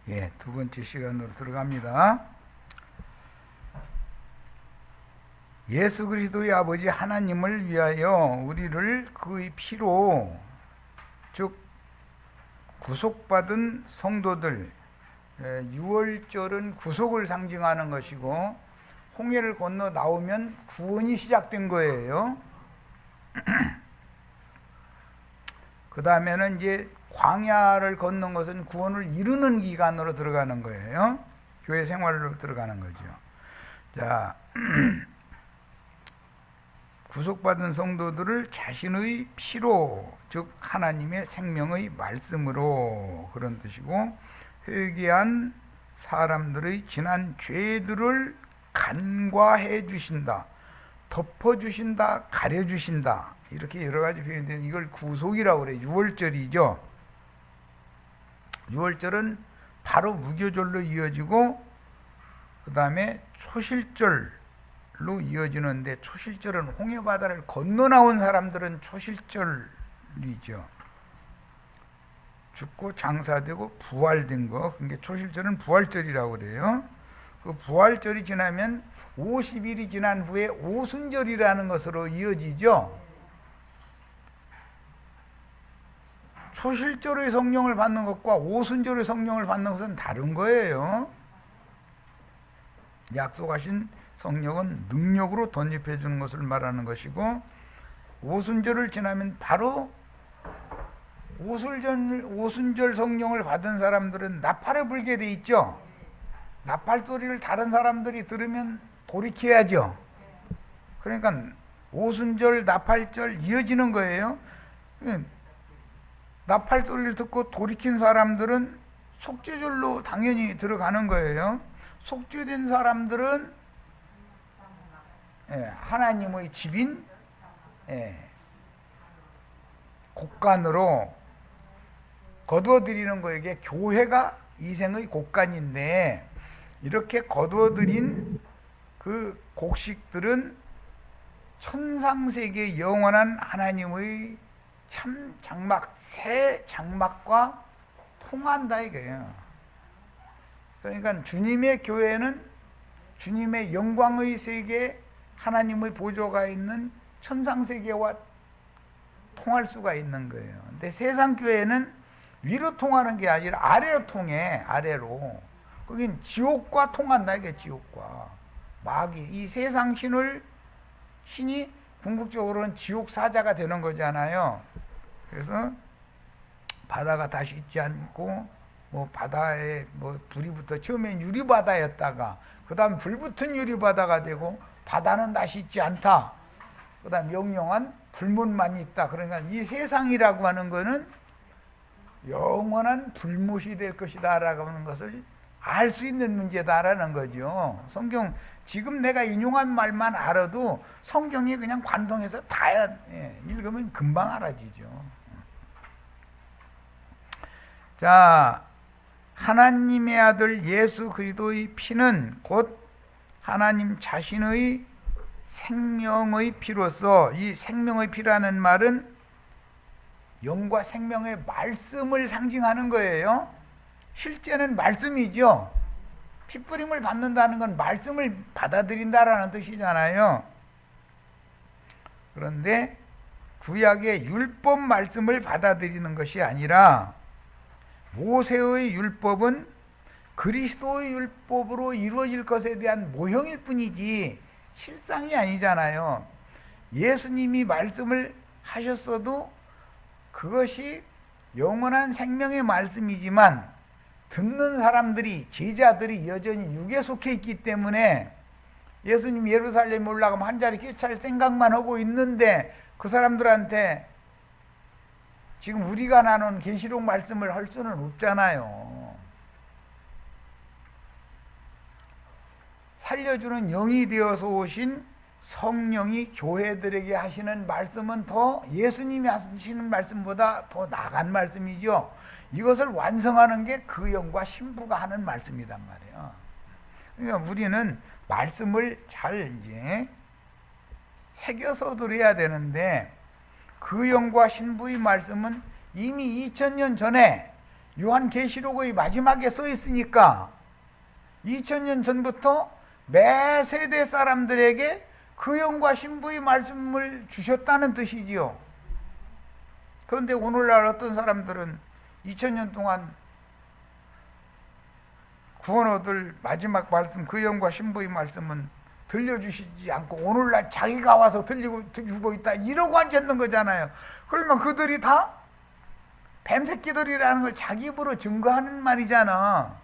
예, 두 번째 시간으로 들어갑니다. 예수 그리스도의 아버지 하나님을 위하여 우리를 그의 피로, 즉 구속받은 성도들, 유월절은 구속을 상징하는 것이고 홍해를 건너 나오면 구원이 시작된 거예요. 그 다음에는 이제 광야를 걷는 것은 구원을 이루는 기간으로 들어가는 거예요. 교회 생활로 들어가는 거죠. 자, 구속받은 성도들을 자신의 피로, 즉 하나님의 생명의 말씀으로, 그런 뜻이고, 회개한 사람들의 지난 죄들을 간과해 주신다, 덮어 주신다, 가려 주신다, 이렇게 여러 가지 표현이 되는, 이걸 구속이라고 그래요. 유월절이죠. 유월절은 바로 무교절로 이어지고 그 다음에 초실절로 이어지는데, 초실절은 홍해바다를 건너 나온 사람들은 초실절이죠. 죽고 장사되고 부활된 거, 그러니까 초실절은 부활절이라고 그래요. 그 부활절이 지나면 50일이 지난 후에 오순절이라는 것으로 이어지죠. 초실절의 성령을 받는 것과 오순절의 성령을 받는 것은 다른 거예요. 약속하신 성령은 능력으로 덧입혀 주는 것을 말하는 것이고, 오순절을 지나면 바로 오순절 성령을 받은 사람들은 나팔을 불게 돼 있죠. 나팔 소리를 다른 사람들이 들으면 돌이켜야죠. 그러니까 오순절, 나팔절 이어지는 거예요. 나팔 소리를 듣고 돌이킨 사람들은 속죄절로 당연히 들어가는 거예요. 속죄된 사람들은 하나님의 집인 곡간으로 거두어드리는 거에게, 교회가 이생의 곡간인데, 이렇게 거두어드린 그 곡식들은 천상세계 영원한 하나님의 참 장막, 새 장막과 통한다 이거예요. 그러니까 주님의 교회는 주님의 영광의 세계, 하나님의 보좌가 있는 천상세계와 통할 수가 있는 거예요. 근데 세상 교회는 위로 통하는 게 아니라 아래로 통해. 아래로. 거긴 지옥과 통한다 이게, 지옥과 마귀. 이 세상 신이 궁극적으로는 지옥 사자가 되는 거잖아요. 그래서 바다가 다시 있지 않고, 바다에 불이 붙어, 처음엔 유리바다였다가 그 다음 불 붙은 유리바다가 되고, 바다는 다시 있지 않다. 그 다음 영영한 불못만 있다. 그러니까 이 세상이라고 하는 거는 영원한 불못이 될 것이다 라고 하는 것을 알 수 있는 문제다라는 거죠. 성경, 지금 내가 인용한 말만 알아도 성경이 그냥 관동해서 다 읽으면 금방 알아지죠. 자, 하나님의 아들 예수 그리스도의 피는 곧 하나님 자신의 생명의 피로서, 이 생명의 피라는 말은 영과 생명의 말씀을 상징하는 거예요. 실제는 말씀이죠. 핏부림을 받는다는 건 말씀을 받아들인다라는 뜻이잖아요. 그런데 구약의 율법 말씀을 받아들이는 것이 아니라, 모세의 율법은 그리스도의 율법으로 이루어질 것에 대한 모형일 뿐이지 실상이 아니잖아요. 예수님이 말씀을 하셨어도 그것이 영원한 생명의 말씀이지만, 듣는 사람들이, 제자들이 여전히 육에 속해 있기 때문에, 예수님 예루살렘에 올라가면 한 자리 꿰찰 생각만 하고 있는데, 그 사람들한테 지금 우리가 나눈 계시록 말씀을 할 수는 없잖아요. 살려주는 영이 되어서 오신 성령이 교회들에게 하시는 말씀은 더, 예수님이 하시는 말씀보다 더 나간 말씀이죠. 이것을 완성하는 게 그 영과 신부가 하는 말씀이란 말이에요. 그러니까 우리는 말씀을 잘 이제 새겨서 들어야 되는데, 그 영과 신부의 말씀은 이미 2000년 전에 요한계시록의 마지막에 써 있으니까 2000년 전부터 매 세대 사람들에게 그 영과 신부의 말씀을 주셨다는 뜻이지요. 그런데 오늘날 어떤 사람들은 2000년 동안 구원 얻을 마지막 말씀, 그 영과 신부의 말씀은 들려주시지 않고 오늘날 자기가 와서 들려주고 있다 이러고 앉았는 거잖아요. 그러면 그들이 다 뱀새끼들이라는 걸 자기 입으로 증거하는 말이잖아.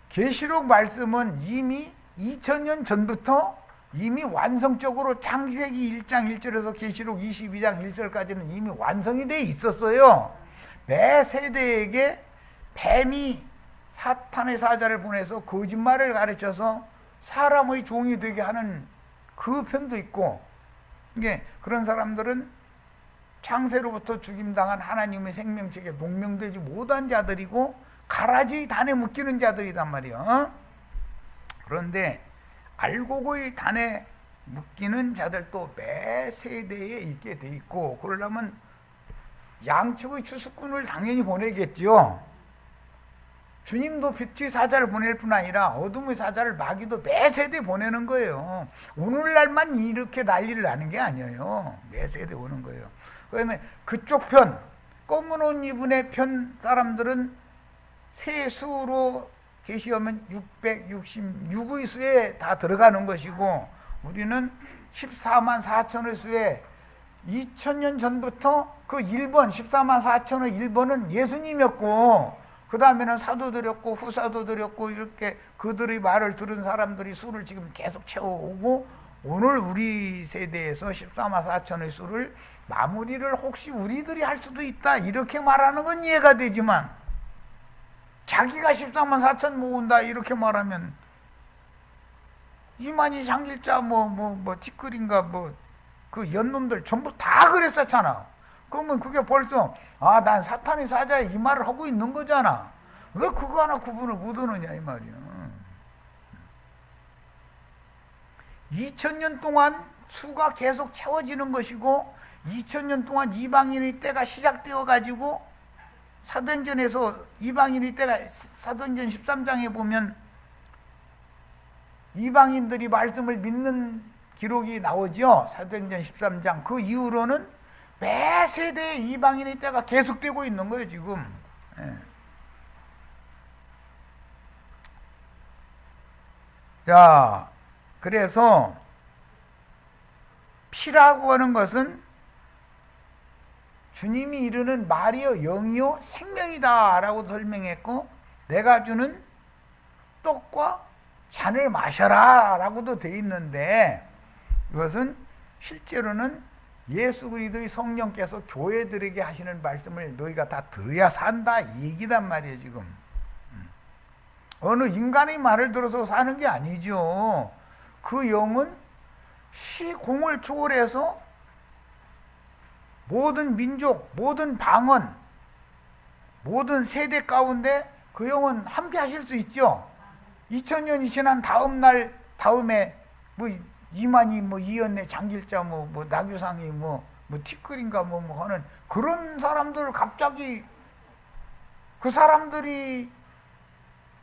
계시록 말씀은 이미 2000년 전부터 이미 완성적으로 창세기 1장 1절에서 계시록 22장 1절까지는 이미 완성이 돼 있었어요. 매 세대에게 뱀이 사탄의 사자를 보내서 거짓말을 가르쳐서 사람의 종이 되게 하는 그 편도 있고, 이게 그런 사람들은 창세로부터 죽임당한 하나님의 생명책에 농명되지 못한 자들이고 가라지의 단에 묶이는 자들이단 말이야. 그런데 알곡의 단에 묶이는 자들도 매 세대에 있게 돼 있고, 그러려면 양측의 추수꾼을 당연히 보내겠죠. 주님도 빛의 사자를 보낼 뿐 아니라 어둠의 사자를 마귀도 매 세대 보내는 거예요. 오늘날만 이렇게 난리를 나는 게 아니에요. 매 세대 오는 거예요. 그런데 그쪽 편, 검은 옷 입은 애 편 사람들은 세수로 계시하면 666의 수에 다 들어가는 것이고, 우리는 14만 4천의 수에 2000년 전부터 그 1번, 14만 4천의 1번은 예수님이었고, 그 다음에는 사도들이었고 후사도들이었고, 이렇게 그들의 말을 들은 사람들이 수를 지금 계속 채워오고, 오늘 우리 세대에서 14만 4천의 수를 마무리를 혹시 우리들이 할 수도 있다 이렇게 말하는 건 이해가 되지만, 자기가 14만 4천 모은다 이렇게 말하면 이만희 장길자 티끌인가 그 연놈들 전부 다 그랬었잖아. 그러면 그게 벌써 난 사탄의 사자에 이 말을 하고 있는 거잖아. 왜 그거 하나 구분을 못하느냐 이 말이야. 2000년 동안 수가 계속 채워지는 것이고, 2000년 동안 이방인의 때가 시작되어 가지고 사도행전에서 이방인의 때가, 사도행전 13장에 보면 이방인들이 말씀을 믿는 기록이 나오죠. 사도행전 13장. 그 이후로는 매 세대에 이방인의 때가 계속되고 있는 거예요 지금. 자, 그래서 피라고 하는 것은 주님이 이르는 말이요 영이요 생명이다 라고 설명했고, 내가 주는 떡과 잔을 마셔라 라고도 되어 있는데, 이것은 실제로는 예수 그리스도의 성령께서 교회들에게 하시는 말씀을 너희가 다 들어야 산다 이 얘기단 말이에요 지금. 어느 인간의 말을 들어서 사는 게 아니죠. 그 영은 시공을 초월해서 모든 민족, 모든 방언, 모든 세대 가운데 그 영은 함께 하실 수 있죠. 2000년이 지난 다음에 이만희 이연내 장길자 나규상이 티끌인가 하는 그런 사람들, 갑자기 그 사람들이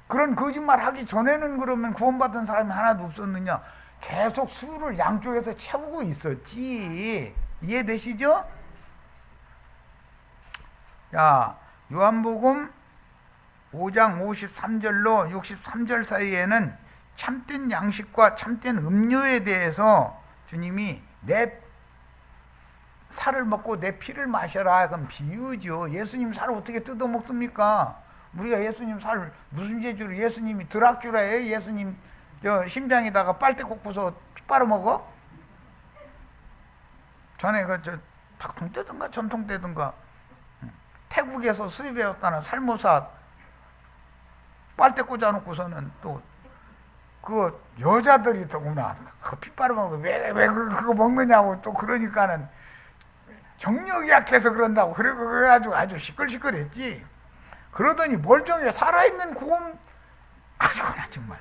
그런 거짓말 하기 전에는 그러면 구원받은 사람이 하나도 없었느냐? 계속 수를 양쪽에서 채우고 있었지. 이해되시죠? 자, 요한복음 5장 53절로 63절 사이에는 참된 양식과 참된 음료에 대해서 주님이 내 살을 먹고 내 피를 마셔라. 그건 비유죠. 예수님 살을 어떻게 뜯어 먹습니까? 우리가 예수님 살 무슨 재주로, 예수님이 드락주라예요? 예수님 심장에다가 빨대 꽂고서 피 빨아먹어? 전에 닭통 때든가 전통 때든가 태국에서 수입해왔다는 살모사 빨대 꽂아놓고서는 또 그 여자들이 더구나 그 피 빨아먹어서 왜 그거 먹느냐고 또 그러니까는 정력이 약해서 그런다고 그래가지고 아주 시끌시끌했지. 그러더니 멀쩡히 살아있는 곰, 아이고 나 정말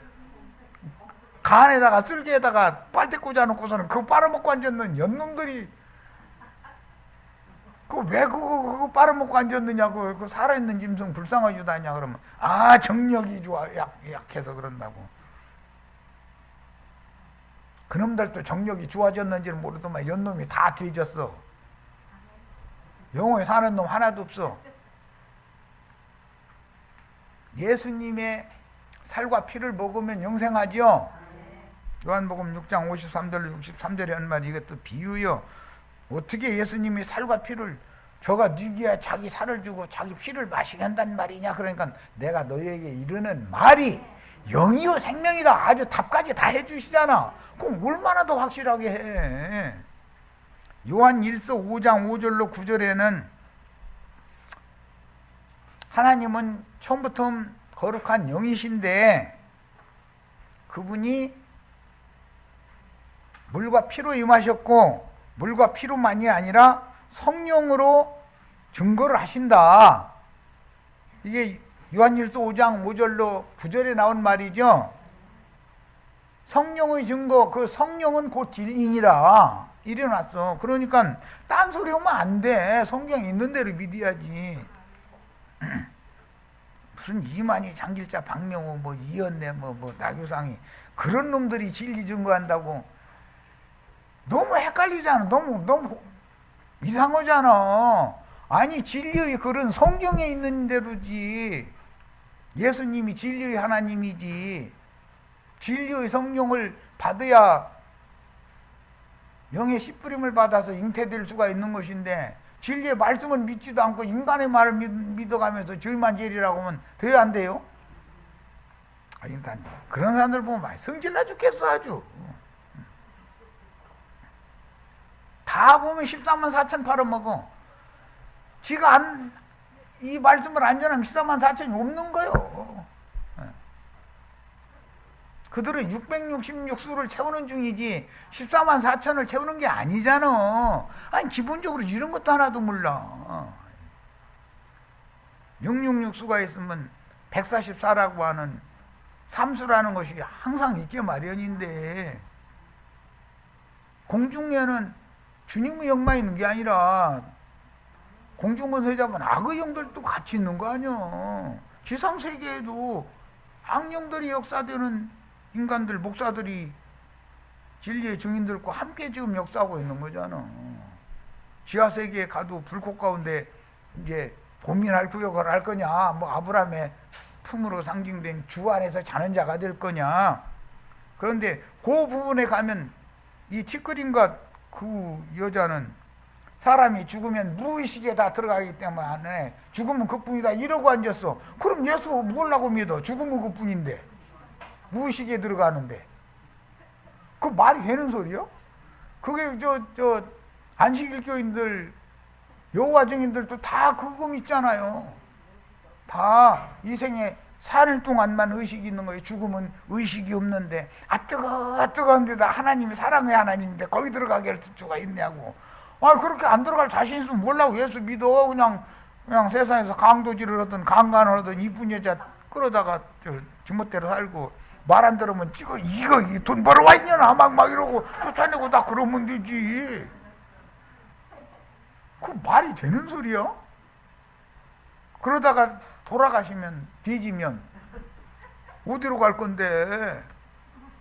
간에다가 쓸개에다가 빨대 꽂아놓고서는 그거 빨아먹고 앉았는 연놈들이 왜 그거 빨아먹고 앉았느냐고. 그 살아있는 짐승 불쌍하지도 않냐. 그러면 정력이 약해서 그런다고. 그놈들도 정력이 좋아졌는지는 모르더만 연놈이 다 뒤졌어. 영원히 사는 놈 하나도 없어. 예수님의 살과 피를 먹으면 영생하죠. 요한복음 6장 53절 63절에 한 말, 이것도 비유요. 어떻게 예수님이 살과 피를, 저가 니기야 자기 살을 주고 자기 피를 마시게 한단 말이냐. 그러니까 내가 너희에게 이르는 말이 영이요 생명이다. 아주 답까지 다 해주시잖아. 그럼 얼마나 더 확실하게 해. 요한 1서 5장 5절로 9절에는 하나님은 처음부터 거룩한 영이신데 그분이 물과 피로 임하셨고, 물과 피로만이 아니라 성령으로 증거를 하신다. 이게 요한일서 5장 5절로 9절에 나온 말이죠. 성령의 증거, 그 성령은 곧 진리니라 이래놨어. 그러니까 딴소리 하면 안 돼. 성경 있는 대로 믿어야지. 무슨 이만희, 장길자, 박명호, 이연래, 나교상이 그런 놈들이 진리 증거한다고 너무 헷갈리잖아. 너무 이상하잖아. 아니, 진리의 글은 성경에 있는 대로지. 예수님이 진리의 하나님이지. 진리의 성령을 받아야 영의 씨뿌림을 받아서 잉태될 수가 있는 것인데, 진리의 말씀을 믿지도 않고 인간의 말을 믿어가면서 저희만 제리라고 하면 돼야 안 돼요? 그러니까 그런 사람들 보면 많이 성질나 죽겠어. 아주 다 보면 14만 4천 팔아먹어. 지가 이 말씀을 안 전하면 14만 4천이 없는 거요. 그들은 666수를 채우는 중이지 14만 4천을 채우는 게 아니잖아. 아니, 기본적으로 이런 것도 하나도 몰라. 666수가 있으면 144라고 하는 삼수라는 것이 항상 있게 마련인데, 공중에는 주님의 영만 있는 게 아니라 공중권세 잡은 악의 영들도 같이 있는 거 아니야. 지상세계에도 악령들이 역사되는 인간들, 목사들이 진리의 증인들과 함께 지금 역사하고 있는 거잖아. 지하세계에 가도 불꽃 가운데 이제 고민할 구역을 할 거냐, 아브라함의 품으로 상징된 주 안에서 자는 자가 될 거냐. 그런데 그 부분에 가면 이 티끌인과 그 여자는 사람이 죽으면 무의식에 다 들어가기 때문에 죽으면 그뿐이다 이러고 앉았어. 그럼 예수 뭐라고 믿어? 죽으면 그뿐인데, 무의식에 들어가는데. 그 말이 되는 소리요? 그게 안식일교인들, 여호와 증인들도 다 그거 믿잖아요. 다 이 생에 사는 동안만 의식이 있는 거예요. 죽으면 의식이 없는데, 뜨거운데다 하나님이 사랑의 하나님인데 거기 들어가게 할 수가 있냐고. 그렇게 안 들어갈 자신 있으면 뭐라고 예수 믿어. 그냥 세상에서 강도질을 하든 강간을 하든 이쁜 여자 끌어다가 지멋대로 살고, 말 안 들으면 이거 돈 벌어 와 있냐나 막 이러고 쫓아내고 다 그러면 되지. 그 말이 되는 소리야? 그러다가 돌아가시면, 뒤지면 어디로 갈 건데?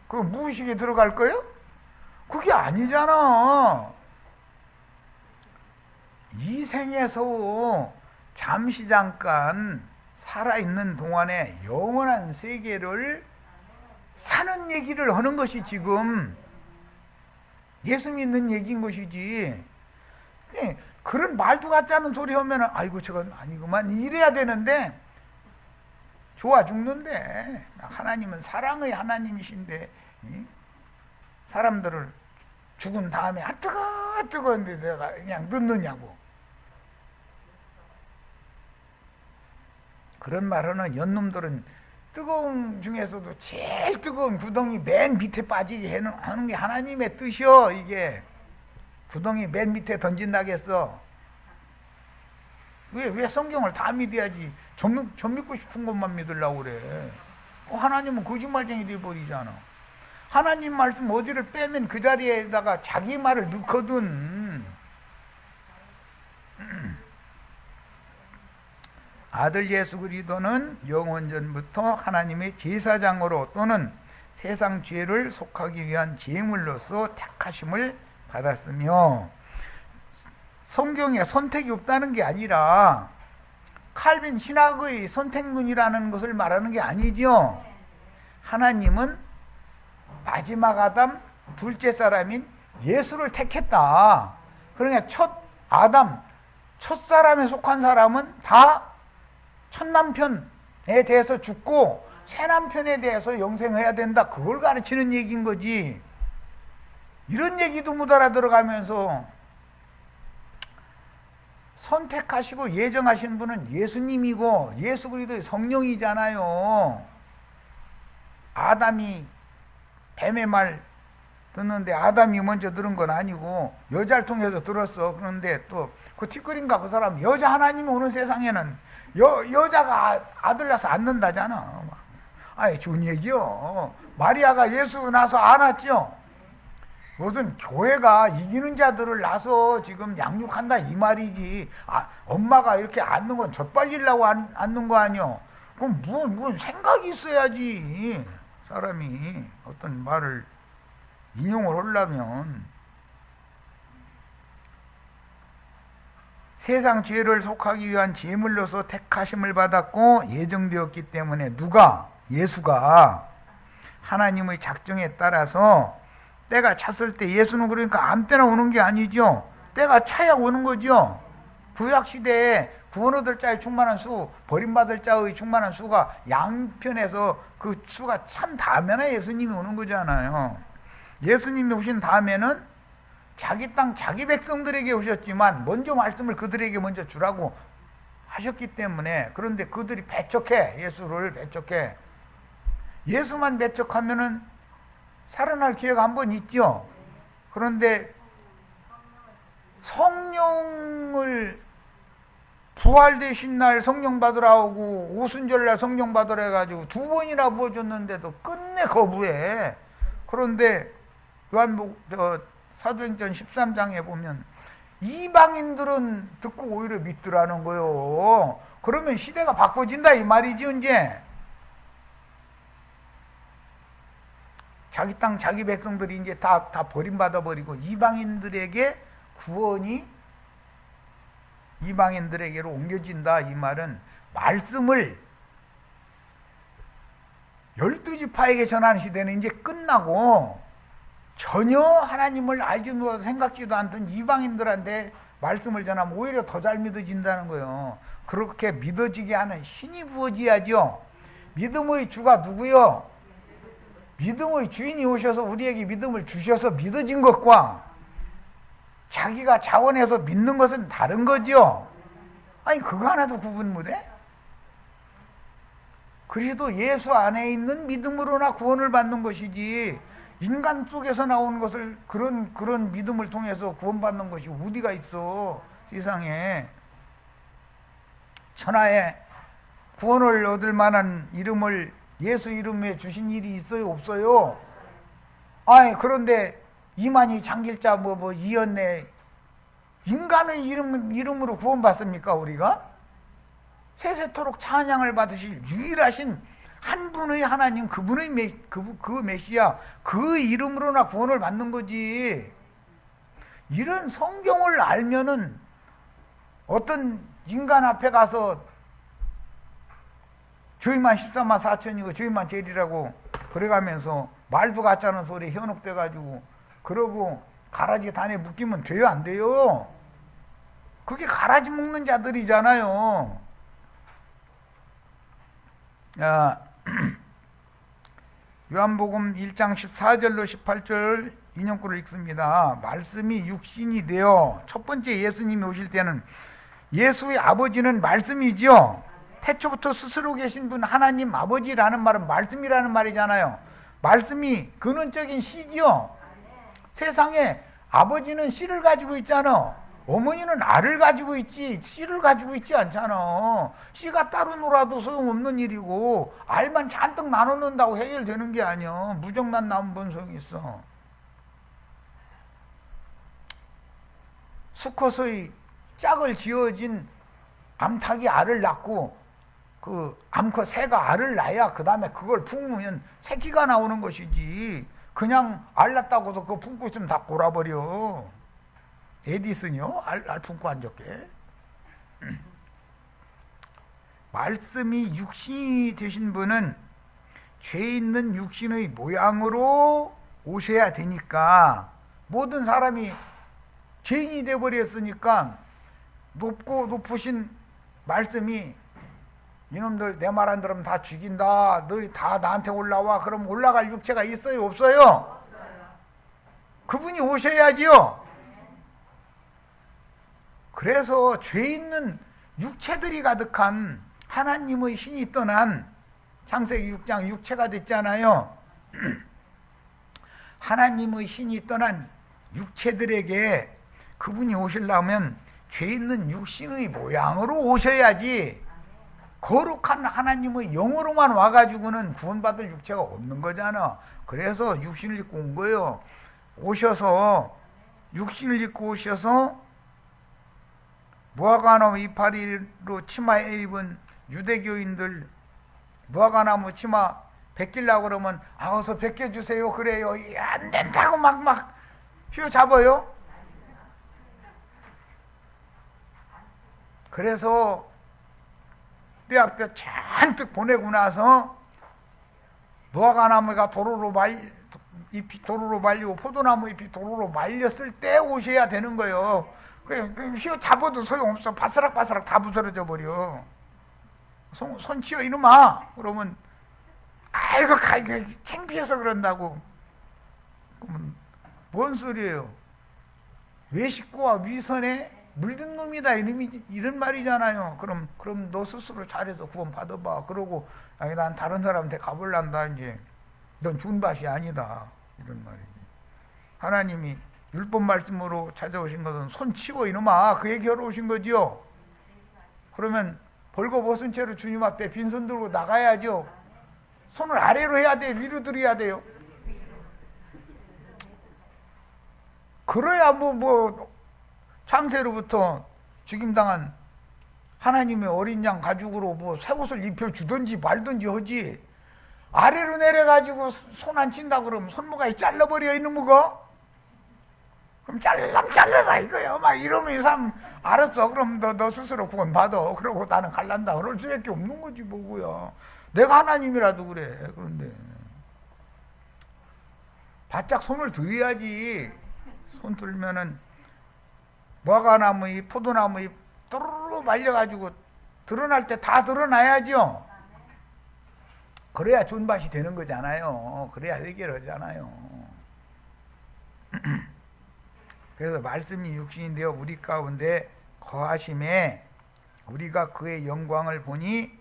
그 무의식에 들어갈 거예요? 그게 아니잖아. 이 생에서 잠시 잠깐 살아있는 동안에 영원한 세계를 사는 얘기를 하는 것이 지금 예수 믿는 얘기인 것이지. 그런 말도 같지 않은 소리 하면 아이고 저건 아니구만 이래야 되는데, 좋아 죽는데 하나님은 사랑의 하나님이신데 사람들을 죽은 다음에 뜨거운데 내가 그냥 넣느냐고. 그런 말하는 연놈들은 뜨거운 중에서도 제일 뜨거운 구덩이 맨 밑에 빠지게 하는 게 하나님의 뜻이요. 이게 구덩이 맨 밑에 던진다겠어. 왜 성경을 다 믿어야지 전 믿고 싶은 것만 믿으려고 그래. 하나님은 거짓말쟁이 되어버리잖아. 하나님 말씀 어디를 빼면 그 자리에다가 자기 말을 넣거든. 아들 예수 그리스도는 영원전부터 하나님의 제사장으로 또는 세상 죄를 속하기 위한 제물로서 택하심을 받았으며, 성경에 선택이 없다는 게 아니라 칼빈 신학의 선택론이라는 것을 말하는 게 아니죠. 하나님은 마지막 아담, 둘째 사람인 예수를 택했다. 그러니까 첫 아담, 첫 사람에 속한 사람은 다 첫 남편에 대해서 죽고 새 남편에 대해서 영생해야 된다. 그걸 가르치는 얘기인 거지. 이런 얘기도 못 알아들어가면서 선택하시고 예정하신 분은 예수님이고 예수 그리스도의 성령이잖아요. 아담이 뱀의 말 듣는데 아담이 먼저 들은 건 아니고 여자를 통해서 들었어. 그런데 또 그 티끌인가 그 사람, 여자 하나님이 오는 세상에는 여자가 아들 낳아서 안 낳는다잖아. 아이 좋은 얘기요. 마리아가 예수 나서 안 낳았죠. 무슨 교회가 이기는 자들을 낳아서 지금 양육한다 이 말이지. 엄마가 이렇게 앉는 건 젖발리려고 앉는 거 아니요. 그럼 뭔 생각이 있어야지. 사람이 어떤 말을 인용을 하려면. 세상 죄를 속하기 위한 제물로서 택하심을 받았고 예정되었기 때문에 누가? 예수가 하나님의 작정에 따라서 때가 찼을 때, 예수는 그러니까 아무 때나 오는 게 아니죠. 때가 차야 오는 거죠. 구약시대에 구원 얻을 자의 충만한 수, 버림받을 자의 충만한 수가 양편에서 그 수가 찬 다음에나 예수님이 오는 거잖아요. 예수님이 오신 다음에는 자기 땅 자기 백성들에게 오셨지만 먼저 말씀을 그들에게 먼저 주라고 하셨기 때문에, 그런데 그들이 배척해. 예수를 배척해. 예수만 배척하면은 살아날 기회가 한 번 있죠. 그런데 성령을 부활되신 날 성령 받으라 오고 오순절날 성령 받으라 해가지고 2번이나 부어줬는데도 끝내 거부해. 그런데 사도행전 13장에 보면 이방인들은 듣고 오히려 믿더라는 거요. 그러면 시대가 바꿔진다 이 말이지. 이제 자기 땅 자기 백성들이 이제 다 버림받아 버리고 이방인들에게 구원이 이방인들에게로 옮겨진다 이 말은, 말씀을 12지파에게 전하는 시대는 이제 끝나고 전혀 하나님을 알지도 생각지도 않던 이방인들한테 말씀을 전하면 오히려 더 잘 믿어진다는 거예요. 그렇게 믿어지게 하는 신이 부어져야죠. 믿음의 주가 누구요? 믿음의 주인이 오셔서 우리에게 믿음을 주셔서 믿어진 것과 자기가 자원해서 믿는 것은 다른 거죠. 아니 그거 하나도 구분 못해? 그리스도 예수 안에 있는 믿음으로나 구원을 받는 것이지, 인간 속에서 나오는 것을 그런 믿음을 통해서 구원받는 것이 어디가 있어 세상에. 천하에 구원을 얻을 만한 이름을 예수 이름에 주신 일이 있어요 없어요? 아니 그런데 이만희 장길자 이었네, 인간의 이름으로 구원받습니까 우리가? 세세토록 찬양을 받으실 유일하신 한 분의 하나님, 그분의 그 메시아, 그 이름으로나 구원을 받는 거지. 이런 성경을 알면은 어떤 인간 앞에 가서 저희만 14만 4천이고 저희만 제일이라고 그래가면서 말도 같지 않은 소리에 현혹돼가지고 그러고 가라지 단에 묶이면 돼요 안 돼요? 그게 가라지 묶는 자들이잖아요. 요한복음 1장 14절로 18절 인용구를 읽습니다. 말씀이 육신이 되어, 첫 번째 예수님이 오실 때는 예수의 아버지는 말씀이죠. 태초부터 스스로 계신 분 하나님 아버지라는 말은 말씀이라는 말이잖아요. 말씀이 근원적인 씨죠. 세상에 아버지는 씨를 가지고 있잖아. 어머니는 알을 가지고 있지 씨를 가지고 있지 않잖아. 씨가 따로 놀아도 소용없는 일이고 알만 잔뜩 나눠 놓는다고 해결되는 게 아니야. 무정란 나무 뭔 소용이 있어. 수컷의 짝을 지어진 암탉이 알을 낳고 그 암컷 새가 알을 낳아야 그 다음에 그걸 품으면 새끼가 나오는 것이지, 그냥 알 낳았다고도 그거 품고 있으면 다 골아버려. 에디슨이요? 알 품고 안 좋게. 말씀이 육신이 되신 분은 죄 있는 육신의 모양으로 오셔야 되니까, 모든 사람이 죄인이 되어버렸으니까 높고 높으신 말씀이 이놈들 내 말 안 들으면 다 죽인다, 너희 다 나한테 올라와. 그럼 올라갈 육체가 있어요 없어요? 그분이 오셔야지요. 그래서 죄 있는 육체들이 가득한 하나님의 신이 떠난 창세기 6장 육체가 됐잖아요. 하나님의 신이 떠난 육체들에게 그분이 오시려면 죄 있는 육신의 모양으로 오셔야지, 거룩한 하나님의 영으로만 와가지고는 구원받을 육체가 없는 거잖아. 그래서 육신을 입고 온 거예요. 오셔서 육신을 입고 오셔서 무화과나무 이파리로 치마에 입은 유대교인들, 무화과나무 치마 벗기려고 그러면 어서 벗겨주세요 그래요. 안 된다고 막 휘어잡아요. 그래서 떼앞에 잔뜩 보내고 나서 무화과나무가 잎이 도로로 말리고 포도나무 잎이 도로로 말렸을 때 오셔야 되는 거예요. 그냥 휘어잡아도 소용없어. 바스락바스락 다 부서져 버려. 손 치워 이놈아. 그러면 아이고 창피해서 그런다고. 그러면 뭔 소리예요? 외식과 위선에 물든 놈이다 이런 말이잖아요. 그럼 너 스스로 잘해서 구원 받아봐. 그러고 아니 난 다른 사람한테 가볼란다. 이제 넌 준밭이 아니다 이런 말이지. 하나님이 율법 말씀으로 찾아오신 것은 손 치워 이놈아 그 얘기하러 오신 거지요. 그러면 벌거벗은 채로 주님 앞에 빈손 들고 나가야죠. 손을 아래로 해야 돼, 위로 들어야 돼요? 그래야 뭐 창세로부터 죽임당한 하나님의 어린 양 가죽으로 뭐 새 옷을 입혀주든지 말든지 하지, 아래로 내려가지고 손 안 친다 그러면 손모가지 잘라버려 이놈의 거? 그럼 잘라라 이거야. 막 이러면 이 사람 알았어. 그럼 너 스스로 구원 받아. 그러고 나는 갈란다. 그럴 수밖에 없는 거지 뭐고요. 내가 하나님이라도 그래. 그런데 바짝 손을 들어야지. 손 들면은 무화과나무 잎, 포도나무 잎 또르르 말려가지고 드러날 때 다 드러나야죠. 그래야 존밭이 되는 거잖아요. 그래야 회개를 하잖아요. 그래서 말씀이 육신이 되어 우리 가운데 거하심에 우리가 그의 영광을 보니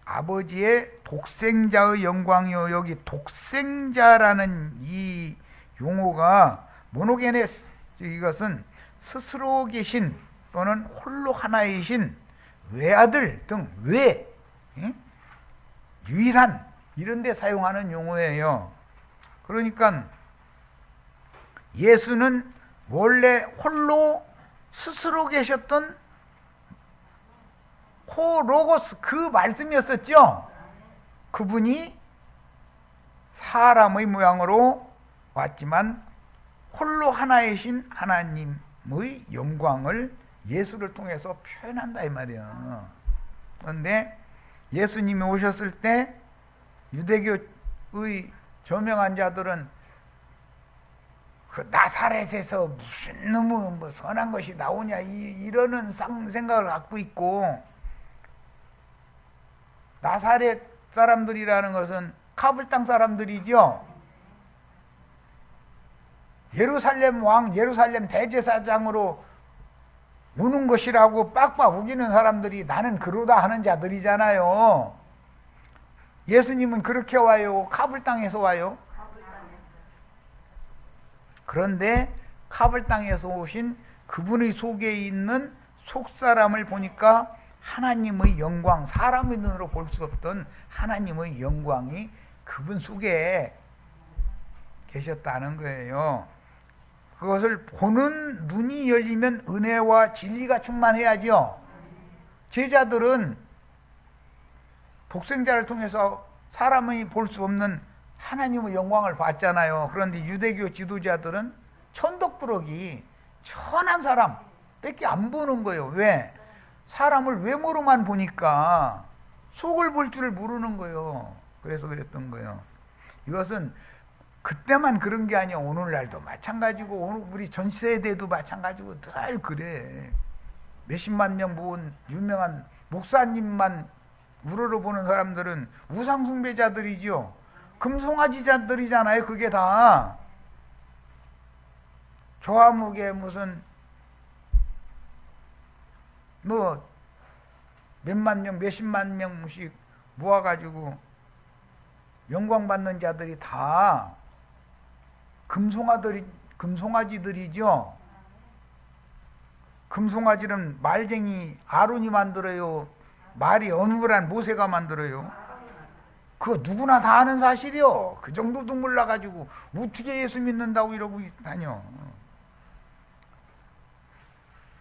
아버지의 독생자의 영광이요. 여기 독생자라는 이 용어가 모노게네스, 이것은 스스로 계신 또는 홀로 하나이신 외아들 등 유일한 이런 데 사용하는 용어예요. 그러니까 예수는 원래 홀로 스스로 계셨던 호로고스 그 말씀이었었죠. 그분이 사람의 모양으로 왔지만 홀로 하나이신 하나님의 영광을 예수를 통해서 표현한다 이 말이야. 그런데 예수님이 오셨을 때 유대교의 저명한 자들은 그 나사렛에서 무슨 놈의 뭐 선한 것이 나오냐 이러는 생각을 갖고 있고, 나사렛 사람들이라는 것은 카불 땅 사람들이죠. 예루살렘 왕, 예루살렘 대제사장으로 오는 것이라고 빡빡 우기는 사람들이 나는 그러다 하는 자들이잖아요. 예수님은 그렇게 와요? 카불 땅에서 와요? 그런데 카불 땅에서 오신 그분의 속에 있는 속사람을 보니까 하나님의 영광, 사람의 눈으로 볼 수 없던 하나님의 영광이 그분 속에 계셨다는 거예요. 그것을 보는 눈이 열리면 은혜와 진리가 충만해야죠. 제자들은 독생자를 통해서 사람이 볼 수 없는 하나님의 영광을 봤잖아요. 그런데 유대교 지도자들은 천덕꾸러기 천한 사람 밖에 안 보는 거예요. 왜? 사람을 외모로만 보니까 속을 볼 줄을 모르는 거예요. 그래서 그랬던 거예요. 이것은 그때만 그런 게 아니야. 오늘날도 마찬가지고 오늘 우리 전 세대도 마찬가지고 늘 그래. 몇십만 명 모은 유명한 목사님만 우러러보는 사람들은 우상숭배자들이죠. 금송아지자들이잖아요. 그게 다 조화무게 무슨 뭐 몇만 명 몇십만 명씩 모아가지고 영광받는 자들이 다 금송아지들이죠. 금송아지는 말쟁이 아론이 만들어요? 말이 어눌한 모세가 만들어요? 그거 누구나 다 아는 사실이요. 그 정도도 몰라가지고 어떻게 예수 믿는다고 이러고 다녀.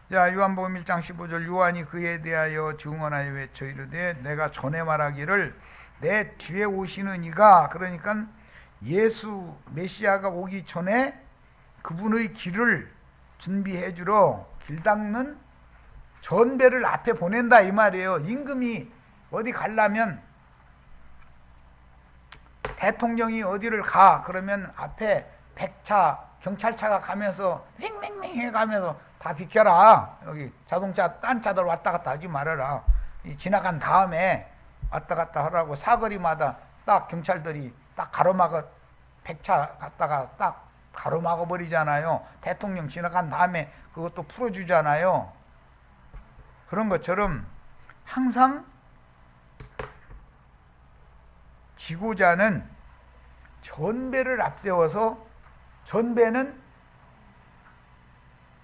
자, 요한복음 1장 15절 요한이 그에 대하여 증언하여 외쳐 이르되 내가 전에 말하기를 내 뒤에 오시는 이가, 그러니까 예수 메시아가 오기 전에 그분의 길을 준비해 주러 길 닦는 전배를 앞에 보낸다 이 말이에요. 임금이 어디 가려면 대통령이 어디를 가 그러면 앞에 백차 경찰차가 가면서 윙윙윙 해가면서 다 비켜라. 여기 자동차 딴 차들 왔다 갔다 하지 말아라. 지나간 다음에 왔다 갔다 하라고 사거리마다 딱 경찰들이 딱 가로막아 백차 갔다가 딱 가로막아 버리잖아요. 대통령 지나간 다음에 그것도 풀어주잖아요. 그런 것처럼 항상 지고자는 전배를 앞세워서, 전배는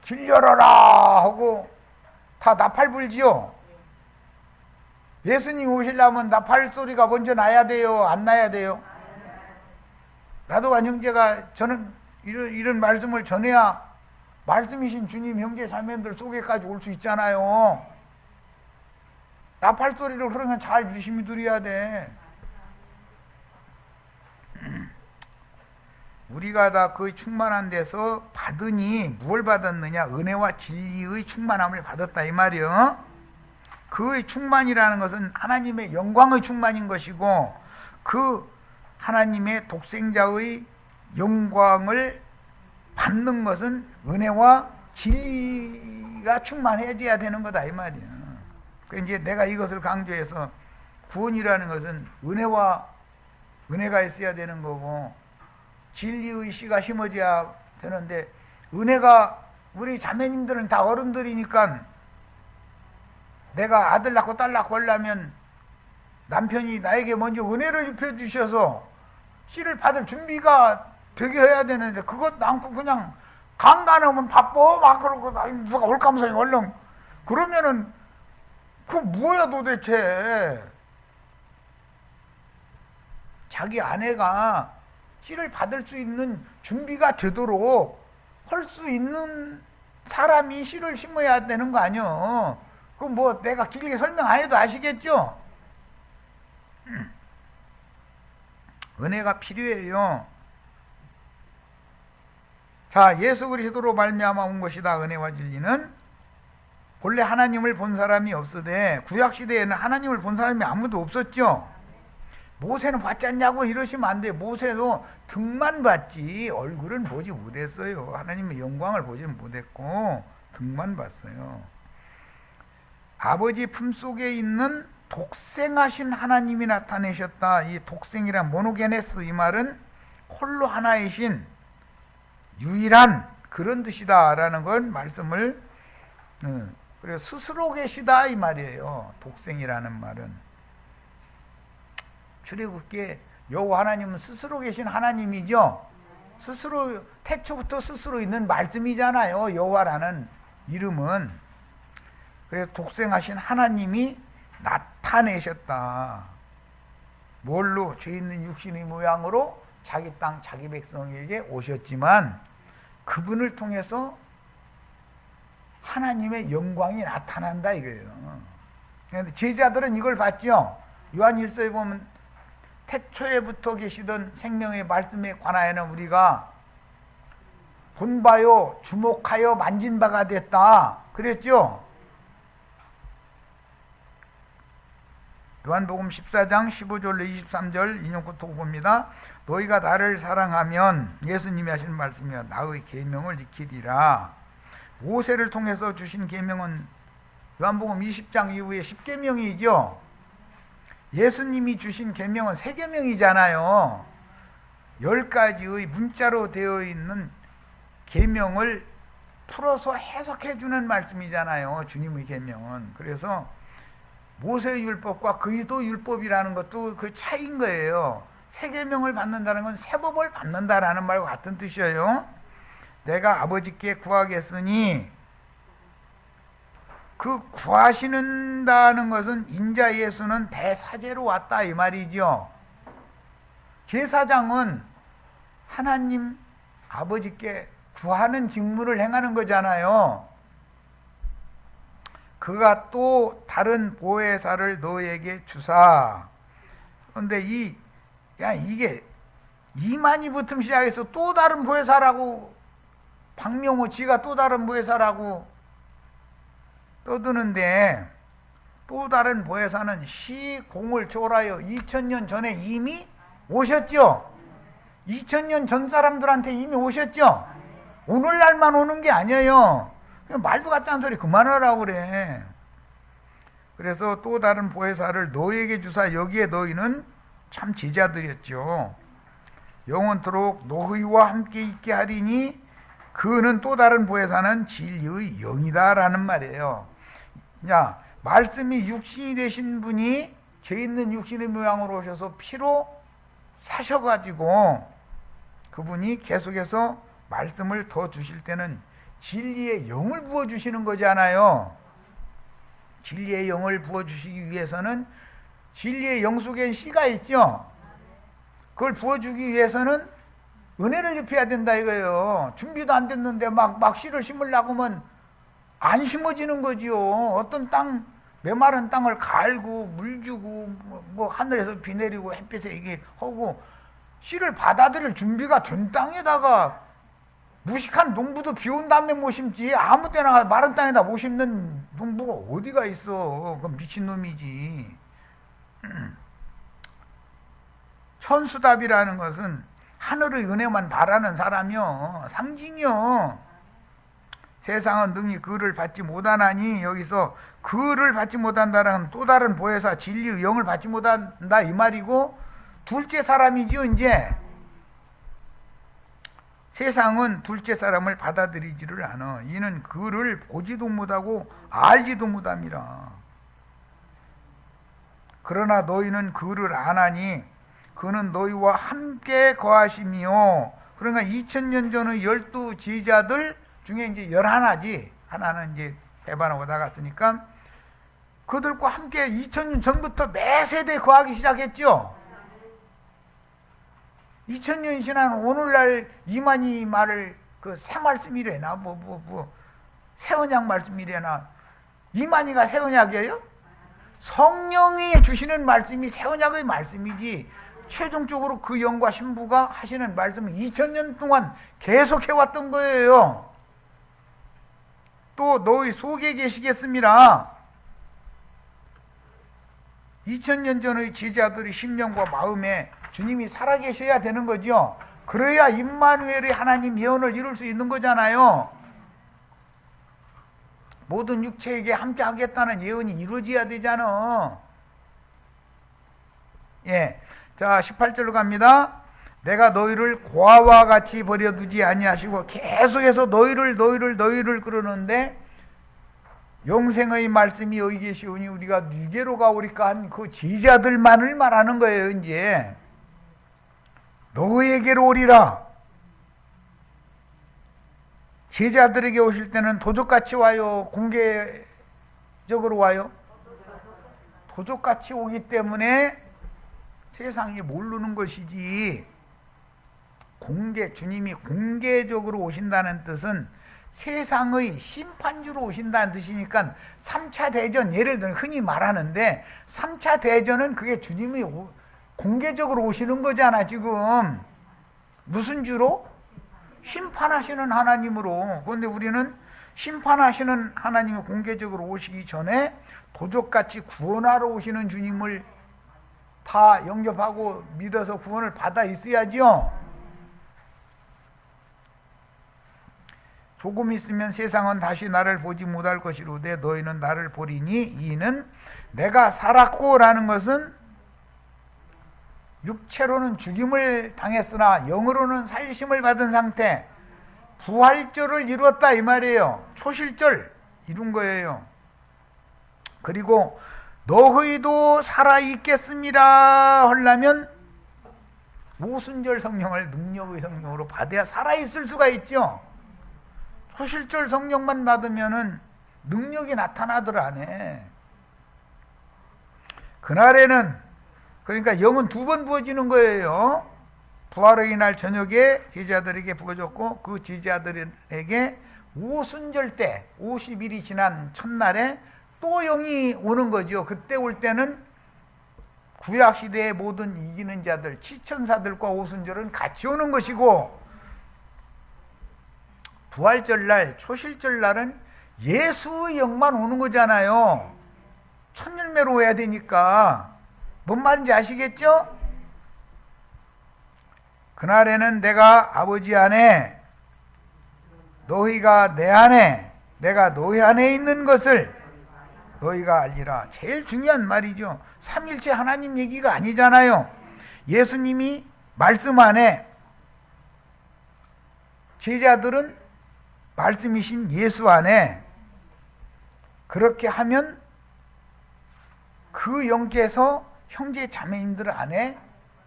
길 열어라 하고 다 나팔 불지요. 예수님 오시려면 나팔 소리가 먼저 나야 돼요? 안 나야 돼요? 나도한 형제가 저는 이런 말씀을 전해야 말씀이신 주님 형제 자매들 속에까지 올 수 있잖아요. 나팔 소리를 그러면 잘 유심히 들어야 돼. 우리가 다 그 충만한 데서 받으니 무엇을 받았느냐? 은혜와 진리의 충만함을 받았다 이 말이요. 그의 충만이라는 것은 하나님의 영광의 충만인 것이고, 그 하나님의 독생자의 영광을 받는 것은 은혜와 진리가 충만해져야 되는 거다 이 말이야. 그러니까 이제 내가 이것을 강조해서 구원이라는 것은 은혜가 있어야 되는 거고 진리의 씨가 심어져야 되는데, 은혜가 우리 자매님들은 다 어른들이니까 내가 아들 낳고 딸 낳고 하려면 남편이 나에게 먼저 은혜를 입혀주셔서 씨를 받을 준비가 되게 해야 되는데, 그것 않고 그냥 강간하면 바빠 막 그러고 누가 올감성이 얼렁 그러면은 그 뭐야 도대체. 자기 아내가 씨를 받을 수 있는 준비가 되도록 할 수 있는 사람이 씨를 심어야 되는 거 아니요. 그 뭐 내가 길게 설명 안 해도 아시겠죠? 은혜가 필요해요. 자, 예수 그리스도로 말미암아 온 것이다 은혜와 진리는. 본래 하나님을 본 사람이 없으되 구약 시대에는 하나님을 본 사람이 아무도 없었죠. 모세는 봤지 않냐고 이러시면 안 돼요. 모세도 등만 봤지 얼굴은 보지 못했어요. 하나님의 영광을 보지는 못했고 등만 봤어요. 아버지 품속에 있는 독생하신 하나님이 나타내셨다. 이 독생이란 모노게네스, 이 말은 홀로 하나이신 유일한 그런 뜻이다 라는 건 말씀을, 그래서 스스로 계시다 이 말이에요. 독생이라는 말은 출애굽기에 여호와 하나님은 스스로 계신 하나님이죠. 스스로 태초부터 스스로 있는 말씀이잖아요. 여호와라는 이름은. 그래서 독생하신 하나님이 나타내셨다. 뭘로? 죄 있는 육신의 모양으로 자기 땅 자기 백성에게 오셨지만 그분을 통해서 하나님의 영광이 나타난다 이거예요. 그런데 제자들은 이걸 봤죠. 요한일서에 보면 태초에부터 계시던 생명의 말씀에 관하여는 우리가 본바요 주목하여 만진 바가 됐다 그랬죠. 요한복음 14장 15절로 23절 인용부터 봅니다. 너희가 나를 사랑하면, 예수님이 하시는 말씀이요, 나의 계명을 지키리라. 모세를 통해서 주신 계명은 요한복음 20장 이후에 10계명이죠. 예수님이 주신 계명은 3계명이잖아요. 10가지의 문자로 되어 있는 계명을 풀어서 해석해 주는 말씀이잖아요. 주님의 계명은. 그래서 모세의 율법과 그리스도 율법이라는 것도 그 차이인 거예요. 3계명을 받는다는 건 새 법을 받는다라는 말과 같은 뜻이에요. 내가 아버지께 구하겠으니, 그 구하시는다는 것은 인자 예수는 대사제로 왔다 이 말이죠. 제사장은 하나님 아버지께 구하는 직무를 행하는 거잖아요. 그가 또 다른 보혜사를 너에게 주사. 그런데 이게 이만희부터 시작해서 또 다른 보혜사라고, 박명호 지가 또 다른 보혜사라고 떠드는데, 또 다른 보혜사는 시공을 초월하여 2000년 전에 이미 오셨죠. 2000년 전 사람들한테 이미 오셨죠. 오늘날만 오는 게 아니에요. 그냥 말도 같지 않은 소리 그만하라고 그래. 그래서 또 다른 보혜사를 너희에게 주사, 여기에 너희는 참 제자들이었죠. 영원토록 너희와 함께 있게 하리니, 그는 또 다른 보혜사는 진리의 영이다 라는 말이에요. 자, 말씀이 육신이 되신 분이 죄 있는 육신의 모양으로 오셔서 피로 사셔가지고, 그분이 계속해서 말씀을 더 주실 때는 진리의 영을 부어주시는 거잖아요. 진리의 영을 부어주시기 위해서는 진리의 영 속엔 씨가 있죠. 그걸 부어주기 위해서는 은혜를 입혀야 된다 이거예요. 준비도 안 됐는데 막 씨를 심으려고 하면 안 심어지는 거지요. 어떤 메마른 땅을 갈고 물 주고 뭐 하늘에서 비 내리고 햇빛에 이게 하고 씨를 받아들일 준비가 된 땅에다가, 무식한 농부도 비 온 다음에 못 심지, 아무 때나 마른 땅에다 못 심는 농부가 어디가 있어. 그건 미친놈이지. 천수답이라는 것은 하늘의 은혜만 바라는 사람이요, 상징이요. 세상은 능히 그를 받지 못하나니, 여기서 그를 받지 못한다는 또 다른 보혜사 진리의 영을 받지 못한다 이 말이고, 둘째 사람이지요. 이제 세상은 둘째 사람을 받아들이지를 않아. 이는 그를 보지도 못하고 알지도 못함이라. 그러나 너희는 그를 아나니 그는 너희와 함께 거하시며. 그러니까 2000년 전의 12 제자들 중에 이제 11지. 하나는 이제 배반하고 나갔으니까 그들과 함께 2000년 전부터 매 세대 거하기 시작했죠. 2000년 지난 오늘날 이만희 말을 그 새 말씀이래나 새 언약 말씀이래나. 이만희가 새 언약이에요? 성령이 주시는 말씀이 새 언약의 말씀이지, 최종적으로 그 영과 신부가 하시는 말씀은 2000년 동안 계속해왔던 거예요. 또 너희 속에 계시겠습니다. 2000년 전의 제자들의 심령과 마음에 주님이 살아계셔야 되는 거죠. 그래야 임마누엘의 하나님 예언을 이룰 수 있는 거잖아요. 모든 육체에게 함께 하겠다는 예언이 이루어져야 되잖아. 예. 자, 18절로 갑니다. 내가 너희를 고아와 같이 버려두지 아니하시고, 계속해서 너희를 그러는데, 영생의 말씀이 여기 계시오니 우리가 누게로 가오리까 한 그 제자들만을 말하는 거예요. 이제 너희에게로 오리라. 제자들에게 오실 때는 도적같이 와요, 공개적으로 와요? 도적같이 오기 때문에 세상이 모르는 것이지, 주님이 공개적으로 오신다는 뜻은 세상의 심판주로 오신다는 뜻이니까 3차 대전, 예를 들어 흔히 말하는데 3차 대전은 그게 주님이 공개적으로 오시는 거잖아. 지금 무슨 주로? 심판하시는 하나님으로. 그런데 우리는 심판하시는 하나님이 공개적으로 오시기 전에 도적같이 구원하러 오시는 주님을 다 영접하고 믿어서 구원을 받아 있어야죠. 조금 있으면 세상은 다시 나를 보지 못할 것이로되 너희는 나를 보리니 이는 내가 살았고 라는 것은 육체로는 죽임을 당했으나 영으로는 살리심을 받은 상태, 부활절을 이루었다 이 말이에요. 초실절 이룬 거예요. 그리고 너희도 살아있겠습니다 하려면 오순절 성령을 능력의 성령으로 받아야 살아있을 수가 있죠. 초실절 성령만 받으면은 능력이 나타나들 않네. 그날에는 그러니까 영은 2번 부어지는 거예요. 부활의 날 저녁에 제자들에게 부어졌고 그 제자들에게 오순절 때 50일이 지난 첫날에 또 영이 오는 거죠. 그때 올 때는 구약시대의 모든 이기는 자들, 치천사들과 오순절은 같이 오는 것이고 부활절날, 초실절날은 예수의 영만 오는 거잖아요. 첫열매로 와야 되니까. 뭔 말인지 아시겠죠? 그날에는 내가 아버지 안에, 너희가 내 안에, 내가 너희 안에 있는 것을 너희가 알리라. 제일 중요한 말이죠. 삼일체 하나님 얘기가 아니잖아요. 예수님이 말씀 안에, 제자들은 말씀이신 예수 안에 그렇게 하면 그 영께서 형제 자매님들 안에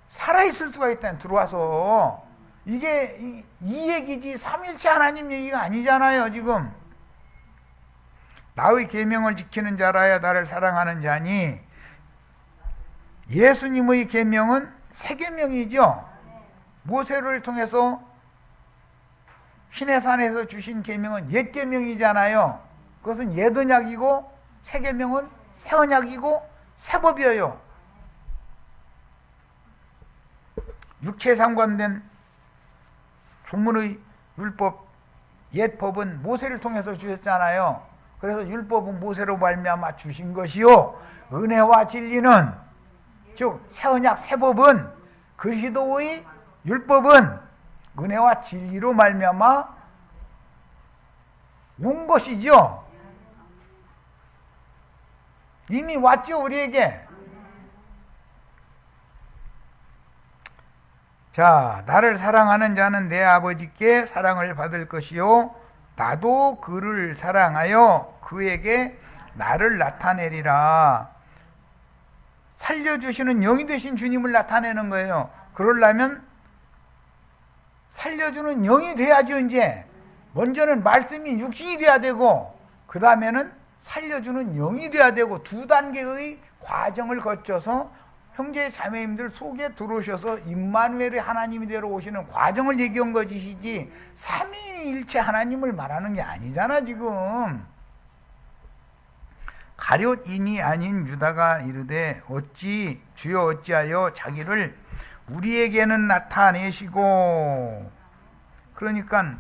살아있을 수가 있다. 들어와서. 이게 이 얘기지 삼일체 하나님 얘기가 아니잖아요. 지금 나의 계명을 지키는 자라야 나를 사랑하는 자니, 예수님의 계명은 새 계명이죠. 모세를 통해서 시내산에서 주신 계명은 옛 계명이잖아요. 그것은 옛 언약이고 새 계명은 새 언약이고 새 법이에요. 육체에 상관된 종문의 율법, 옛 법은 모세를 통해서 주셨잖아요. 그래서 율법은 모세로 말미암아 주신 것이요, 은혜와 진리는, 즉 새 언약 새 법은, 그리스도의 율법은 은혜와 진리로 말미암아 온 것이죠. 이미 왔죠, 우리에게. 자, 나를 사랑하는 자는 내 아버지께 사랑을 받을 것이요 나도 그를 사랑하여 그에게 나를 나타내리라. 살려주시는 영이 되신 주님을 나타내는 거예요. 그러려면 살려주는 영이 돼야죠. 이제 먼저는 말씀이 육신이 돼야 되고 그 다음에는 살려주는 영이 돼야 되고, 2단계의 과정을 거쳐서 형제 자매님들 속에 들어오셔서 임마누엘의 하나님이 되러 오시는 과정을 얘기한 것이지 삼위일체 하나님을 말하는 게 아니잖아. 지금 가룟인이 아닌 유다가 이르되 어찌 주여 어찌하여 자기를 우리에게는 나타내시고. 그러니까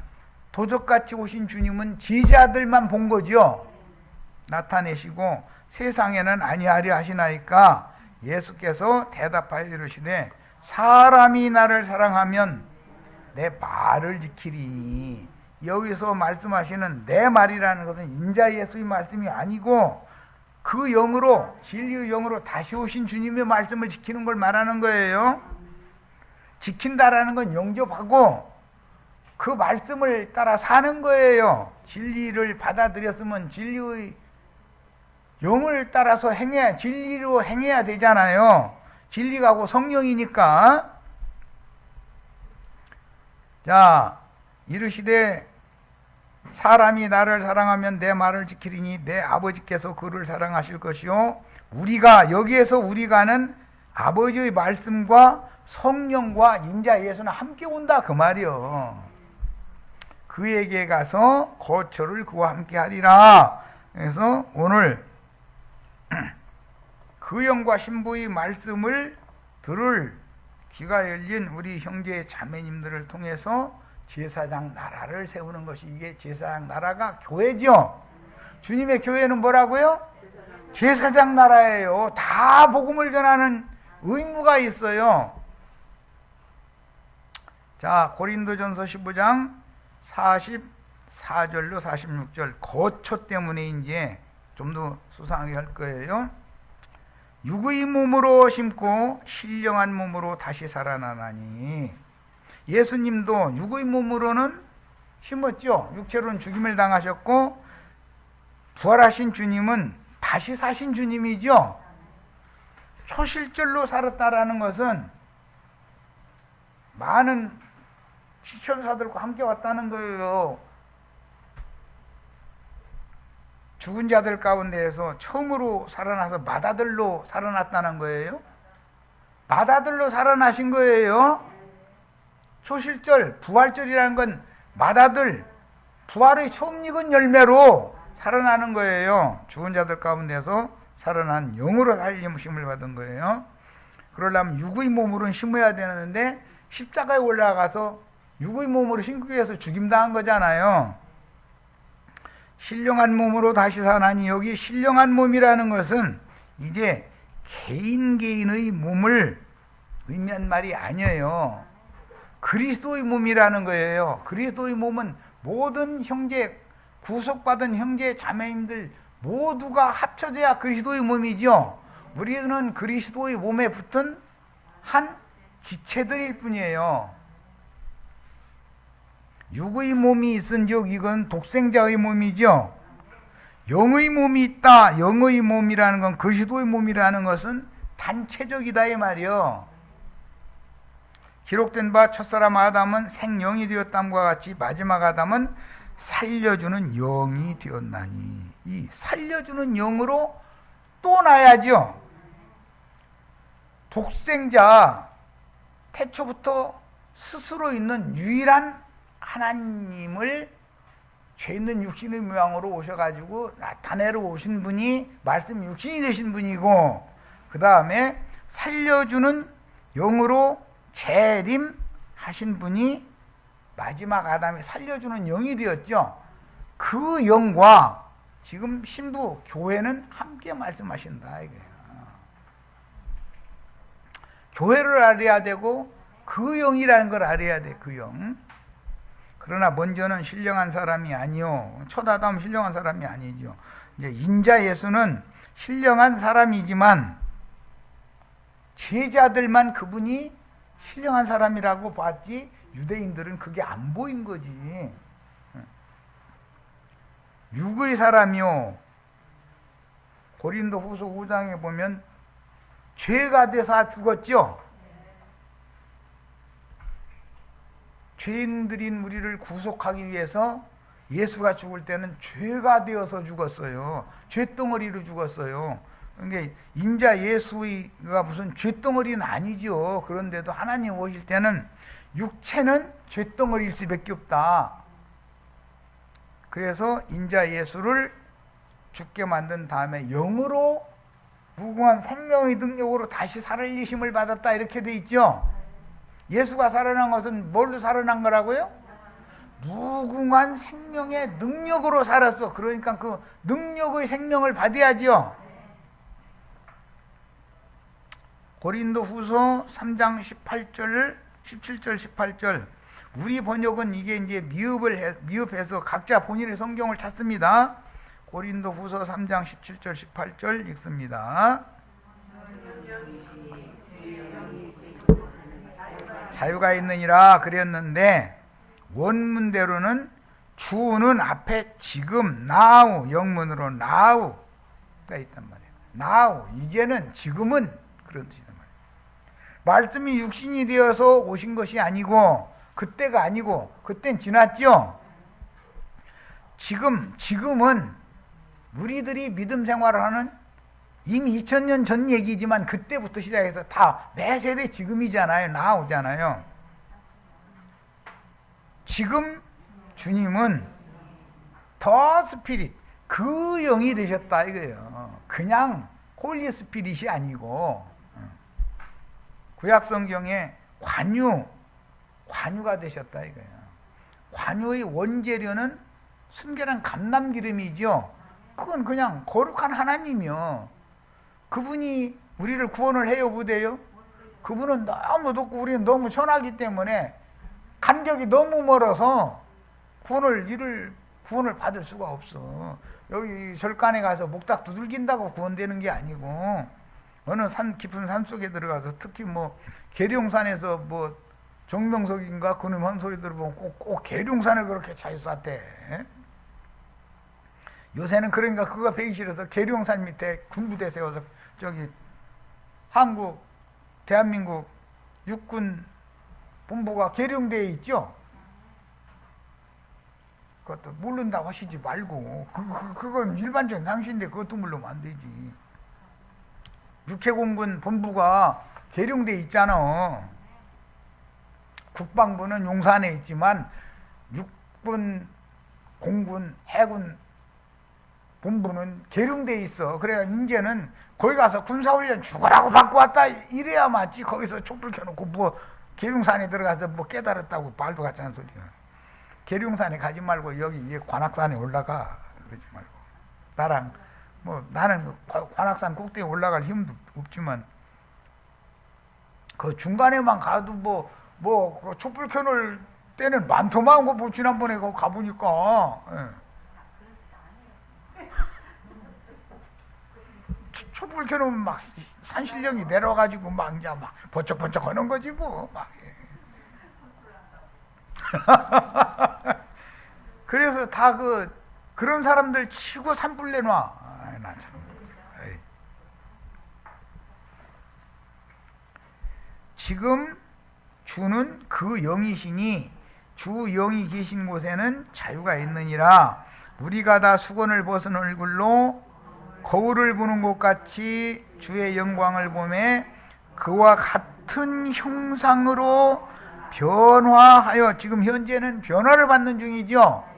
도적같이 오신 주님은 제자들만 본 거죠. 나타내시고 세상에는 아니하려 하시나이까. 예수께서 대답하여 이르시되 사람이 나를 사랑하면 내 말을 지키리니. 여기서 말씀하시는 내 말이라는 것은 인자 예수의 말씀이 아니고 그 영으로, 진리의 영으로 다시 오신 주님의 말씀을 지키는 걸 말하는 거예요. 지킨다라는 건 영접하고 그 말씀을 따라 사는 거예요. 진리를 받아들였으면 진리의 영을 따라서 행해야, 진리로 행해야 되잖아요. 진리가 고 성령이니까. 자, 이르시되 사람이 나를 사랑하면 내 말을 지키리니 내 아버지께서 그를 사랑하실 것이요 우리가, 여기에서 우리가는 아버지의 말씀과 성령과 인자 예수는 함께 온다 그 말이요. 그에게 가서 거처를 그와 함께 하리라. 그래서 오늘 그 영과 신부의 말씀을 들을 귀가 열린 우리 형제 자매님들을 통해서 제사장 나라를 세우는 것이, 이게 제사장 나라가 교회죠. 주님의 교회는 뭐라고요? 제사장 나라예요. 다 복음을 전하는 의무가 있어요. 자, 고린도전서 15장 44절로 46절, 거처 때문에 이제 좀 더 수상하게 할 거예요. 육의 몸으로 심고 신령한 몸으로 다시 살아나나니. 예수님도 육의 몸으로는 심었죠. 육체로는 죽임을 당하셨고, 부활하신 주님은 다시 사신 주님이죠. 초실절로 살았다라는 것은 많은 시천사들과 함께 왔다는 거예요. 죽은 자들 가운데에서 처음으로 살아나서 맏아들로 살아났다는 거예요. 맏아들로 살아나신 거예요. 초실절, 부활절이라는 건 맏아들, 부활의 처음 익은 열매로 살아나는 거예요. 죽은 자들 가운데서 살아난 영으로 살림심을 받은 거예요. 그러려면 육의 몸으로는 심어야 되는데 십자가에 올라가서 육의 몸으로 심기 위해서 죽임당한 거잖아요. 신령한 몸으로 다시 사나니, 여기 신령한 몸이라는 것은 이제 개인의 몸을 의미한 말이 아니에요. 그리스도의 몸이라는 거예요. 그리스도의 몸은 모든 형제, 구속받은 형제 자매님들 모두가 합쳐져야 그리스도의 몸이죠. 우리는 그리스도의 몸에 붙은 한 지체들일 뿐이에요. 육의 몸이 있은즉 이건 독생자의 몸이죠. 영의 몸이 있다. 영의 몸이라는 건, 그리스도의 몸이라는 것은 단체적이다 이 말이요. 기록된 바 첫사람 아담은 생영이 되었담과 같이 마지막 아담은 살려주는 영이 되었나니. 이 살려주는 영으로 또 나야죠. 독생자, 태초부터 스스로 있는 유일한 하나님을 죄 있는 육신의 모양으로 오셔가지고 나타내러 오신 분이 말씀 육신이 되신 분이고, 그 다음에 살려주는 영으로 재림하신 분이 마지막 아담이 살려주는 영이 되었죠. 그 영과 지금 신부 교회는 함께 말씀하신다 이거예요. 교회를 알아야 되고 그 영이라는 걸 알아야 돼. 그 영. 그러나 먼저는 신령한 사람이 아니요, 첫 아담은 신령한 사람이 아니죠. 이제 인자 예수는 신령한 사람이지만 제자들만 그분이 신령한 사람이라고 봤지 유대인들은 그게 안 보인 거지. 육의 사람이요, 고린도 후서 5장에 보면 죄가 돼서 죽었죠. 죄인들인 우리를 구속하기 위해서 예수가 죽을 때는 죄가 되어서 죽었어요. 죄덩어리로 죽었어요. 그러니까 인자 예수가 무슨 죄덩어리는 아니죠. 그런데도 하나님 오실 때는 육체는 죄덩어리일 수밖에 없다. 그래서 인자 예수를 죽게 만든 다음에 영으로 무궁한 생명의 능력으로 다시 살리심을 받았다 이렇게 돼 있죠. 예수가 살아난 것은 뭘로 살아난 거라고요? 무궁한 생명의 능력으로 살았어. 그러니까 그 능력의 생명을 받아야죠. 고린도 후서 3장 18절, 17절, 18절. 우리 번역은 이게 이제 미흡해서 각자 본인의 성경을 찾습니다. 고린도 후서 3장 17절, 18절 읽습니다. 자유가 있느니라 그랬는데 원문대로는 주는 앞에 지금 now, 영문으로 now가 있단 말이에요. now, 이제는, 지금은, 그런 뜻이단 말이에요. 말씀이 육신이 되어서 오신 것이 아니고, 그때가 아니고, 그땐 지났죠. 지금은 우리들이 믿음 생활을 하는 이미 2000년 전 얘기지만 그때부터 시작해서 다 매 세대 지금이잖아요. 나오잖아요. 지금 주님은 더 스피릿, 그 영이 되셨다 이거예요. 그냥 홀리 스피릿이 아니고 구약 성경에 관유가 되셨다 이거예요. 관유의 원재료는 순결한 감람기름이죠. 그건 그냥 거룩한 하나님이요. 그분이 우리를 구원을 해요, 못해요? 그분은 너무 높고 우리는 너무 천하기 때문에 간격이 너무 멀어서 구원을 받을 수가 없어. 여기 절간에 가서 목닥 두들긴다고 구원되는 게 아니고, 어느 깊은 산 속에 들어가서, 특히 뭐 계룡산에서 뭐 정명석인가 그놈 한 소리 들어보면 꼭 계룡산을 그렇게 잘 쐈대. 요새는 그러니까 그거 배기 싫어서 계룡산 밑에 군부대 세워서 저기 대한민국 육군 본부가 계룡대에 있죠. 그것도 모른다고 하시지 말고, 그건 일반적인 상식인데 그것도 모르면 안 되지. 육해공군 본부가 계룡대에 있잖아. 국방부는 용산에 있지만 육군, 공군, 해군 본부는 계룡대에 있어. 그래야 이제는 거기 가서 군사훈련 죽으라고 받고 왔다 이래야 맞지. 거기서 촛불 켜놓고 뭐 계룡산에 들어가서 뭐 깨달았다고 말도 같지 않은 소리야. 계룡산에 가지 말고 여기 관악산에 올라가. 그러지 말고. 나는 관악산 꼭대기에 올라갈 힘도 없지만 그 중간에만 가도 그 촛불 켜놓을 때는 많더만. 뭐 지난번에 거 가보니까. 촛불 켜놓으면 막 산신령이 내려가지고 막 이제 막 번쩍번쩍 하는 거지 뭐. 그래서 다 그런 사람들 치고 산불 내놔. 나 참. 지금 주는 그 영이시니 주 영이 계신 곳에는 자유가 있느니라. 우리가 다 수건을 벗은 얼굴로 거울을 보는 것 같이 주의 영광을 보매 그와 같은 형상으로 변화하여, 지금 현재는 변화를 받는 중이죠.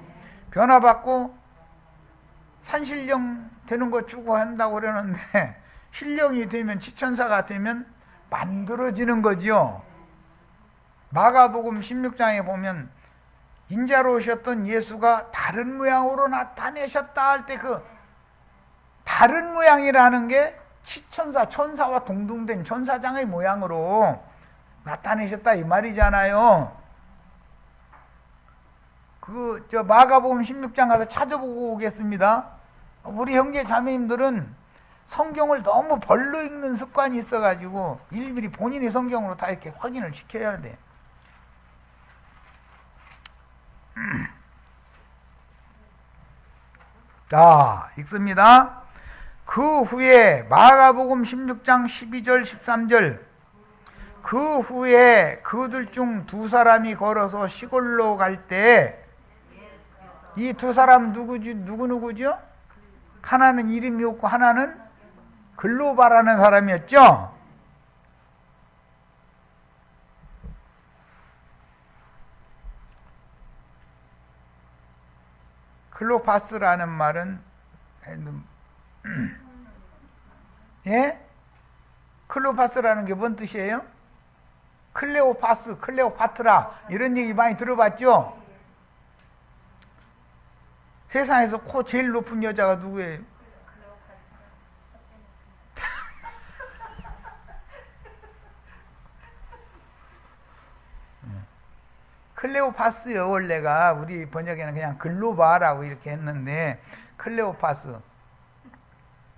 변화받고 산신령 되는 거 주고 한다고 그러는데, 신령이 되면, 지천사가 되면 만들어지는 거지요. 마가복음 16장에 보면 인자로 오셨던 예수가 다른 모양으로 나타내셨다 할 때 그 다른 모양이라는 게 치천사, 천사와 동등된 천사장의 모양으로 나타내셨다 이 말이잖아요. 마가복음 16장 가서 찾아보고 오겠습니다. 우리 형제 자매님들은 성경을 너무 벌로 읽는 습관이 있어가지고 일일이 본인의 성경으로 다 이렇게 확인을 시켜야 돼. 자, 읽습니다. 그 후에 마가복음 16장 12절 13절, 그 후에 그들 중 두 사람이 걸어서 시골로 갈 때, 이 두 사람 누구죠? 하나는 이름이 없고 하나는 글로바라는 사람이었죠. 클로파스라는 말은 예? 클로파스라는 게 뭔 뜻이에요? 클레오파스, 클레오파트라 이런 얘기 많이 들어봤죠? 세상에서 코 제일 높은 여자가 누구예요? 클레오파스요. 원래가 우리 번역에는 그냥 글로바라고 이렇게 했는데, 클레오파스,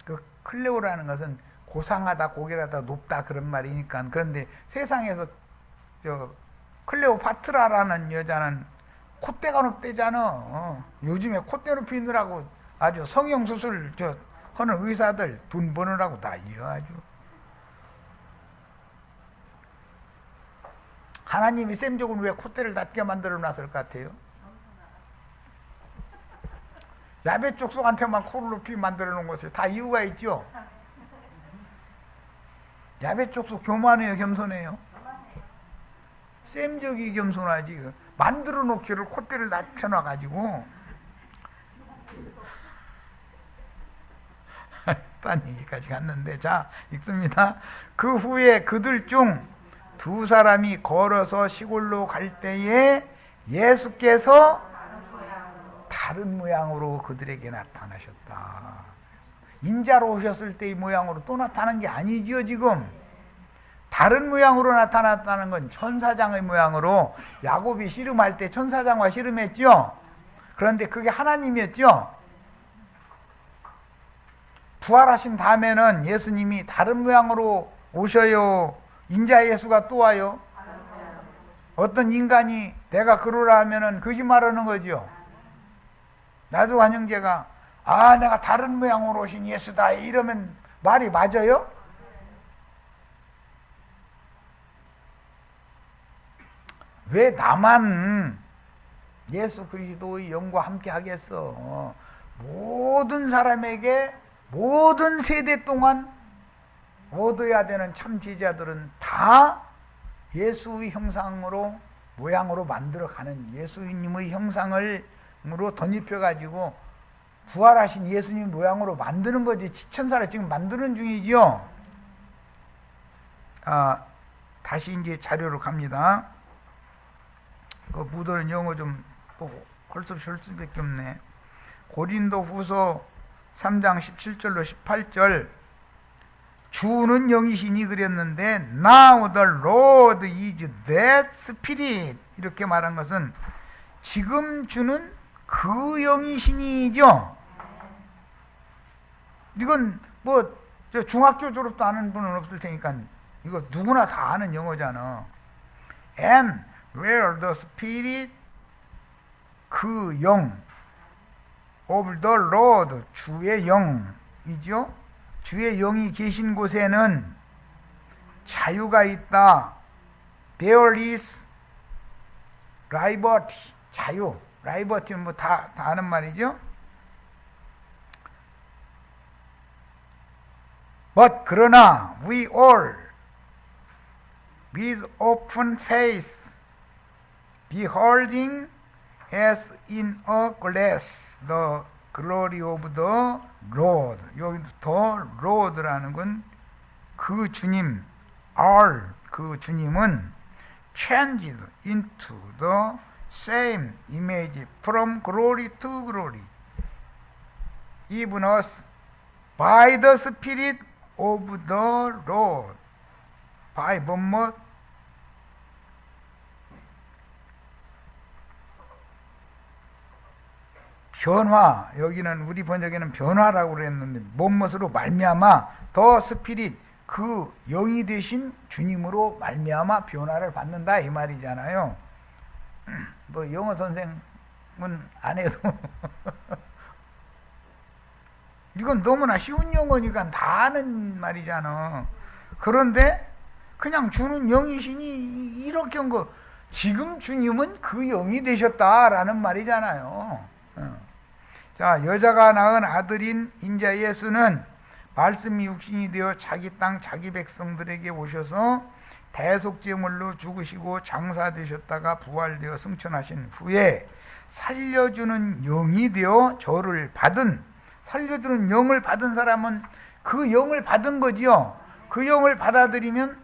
그 클레오라는 것은 고상하다, 고결하다, 높다 그런 말이니까. 그런데 세상에서 클레오파트라라는 여자는 콧대가 높대잖아. 요즘에 콧대 높이 있느라고 아주 성형수술 하는 의사들 돈 버느라고 난리야 아주. 하나님이 쌤족은 왜 콧대를 낮게 만들어 놨을 것 같아요? 야베 족속한테만 코를 높이 만들어 놓은 것이 다 이유가 있죠? 야베 족속 교만해요, 겸손해요? 쌤적이 겸손하지. 만들어 놓기를 콧대를 낮춰놔 가지고 딴 얘기까지 갔는데, 자 읽습니다. 그 후에 그들 중 두 사람이 걸어서 시골로 갈 때에 예수께서 다른 모양으로 그들에게 나타나셨다. 인자로 오셨을 때의 모양으로 또 나타난 게 아니지요. 지금 다른 모양으로 나타났다는 건 천사장의 모양으로, 야곱이 씨름할 때 천사장과 씨름했죠. 그런데 그게 하나님이었죠. 부활하신 다음에는 예수님이 다른 모양으로 오셔요, 인자 예수가 또 와요? 어떤 인간이 내가 그러라 하면은 거짓말하는 거죠. 나도 형제가 내가 다른 모양으로 오신 예수다 이러면 말이 맞아요? 왜 나만 예수 그리스도의 영과 함께 하겠어? 모든 사람에게 모든 세대 동안 얻어야 되는 참 제자들은 다 예수의 형상으로, 모양으로 만들어가는, 예수님의 형상으로 덧입혀 가지고 부활하신 예수님 모양으로 만드는 거지. 지천사를 지금 만드는 중이지요. 다시 이제 자료로 갑니다. 그 묻어는 영어 좀 할 수밖에 없네. 고린도 후서 3장 17절로 18절, 주는 영이시니 그랬는데 Now the Lord is that Spirit, 이렇게 말한 것은 지금 주는 그 영이시니죠. 이건 뭐 중학교 졸업도 아는 분은 없을 테니까 이거 누구나 다 아는 영어잖아. And where the Spirit, 그 영, of the Lord, 주의 영이죠. 주의 영이 계신 곳에는 자유가 있다. There is liberty, 자유. liberty는 뭐 다 아는 말이죠. But 그러나 we all with open face beholding as in a glass the glory of the Lord. 여기부터 Lord라는 건 그 주님, our, 그 주님은 changed into the same image from glory to glory, even us by the Spirit of the Lord. by 뭐뭐 변화, 여기는 우리 번역에는 변화라고 그랬는데 뭐뭇으로 말미암아 더 스피릿, 그 영이 되신 주님으로 말미암아 변화를 받는다 이 말이잖아요. 뭐 영어 선생은 안 해도 이건 너무나 쉬운 영어니까 다 아는 말이잖아. 그런데 그냥 주는 영이시니 이렇게 한 거, 지금 주님은 그 영이 되셨다라는 말이잖아요. 자, 여자가 낳은 아들인 인자 예수는 말씀이 육신이 되어 자기 땅 자기 백성들에게 오셔서 대속제물로 죽으시고 장사되셨다가 부활되어 승천하신 후에 살려주는 영이 되어 저를 받은, 살려주는 영을 받은 사람은 그 영을 받은 거지요. 그 영을 받아들이면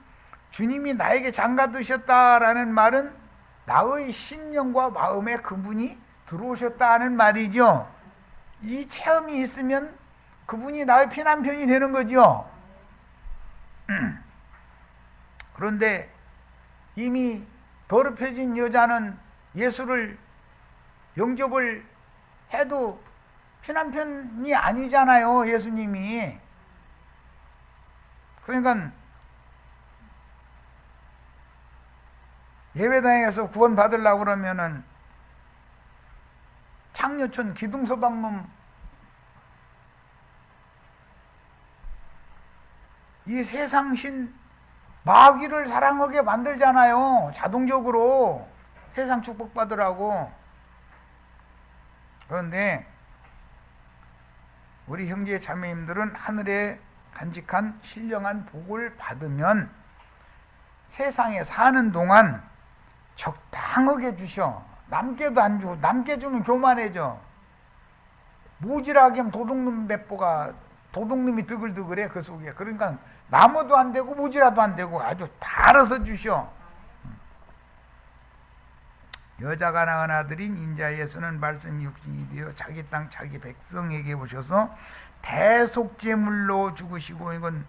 주님이 나에게 장가드셨다라는 말은 나의 심령과 마음에 그분이 들어오셨다는 말이죠. 이 체험이 있으면 그분이 나의 피난편이 되는 거죠. 그런데 이미 더럽혀진 여자는 예수를 영접을 해도 피난편이 아니잖아요, 예수님이. 그러니까 예배당에서 구원 받으려고 그러면은 창녀촌 기둥서방문 이 세상신 마귀를 사랑하게 만들잖아요. 자동적으로 세상 축복받으라고. 그런데 우리 형제 자매님들은 하늘에 간직한 신령한 복을 받으면 세상에 사는 동안 적당하게 주셔. 남게도 안 주고, 남게 주면 교만해져. 모질하게 하면 도둑놈이 드글드글해, 그 속에. 그러니까 나무도 안 되고 모지라도 안 되고 아주 다 알아서 주셔. 여자가 낳은 아들인 인자 예수는 말씀이 육신이 되어 자기 땅 자기 백성에게 오셔서 대속제물로 죽으시고, 이건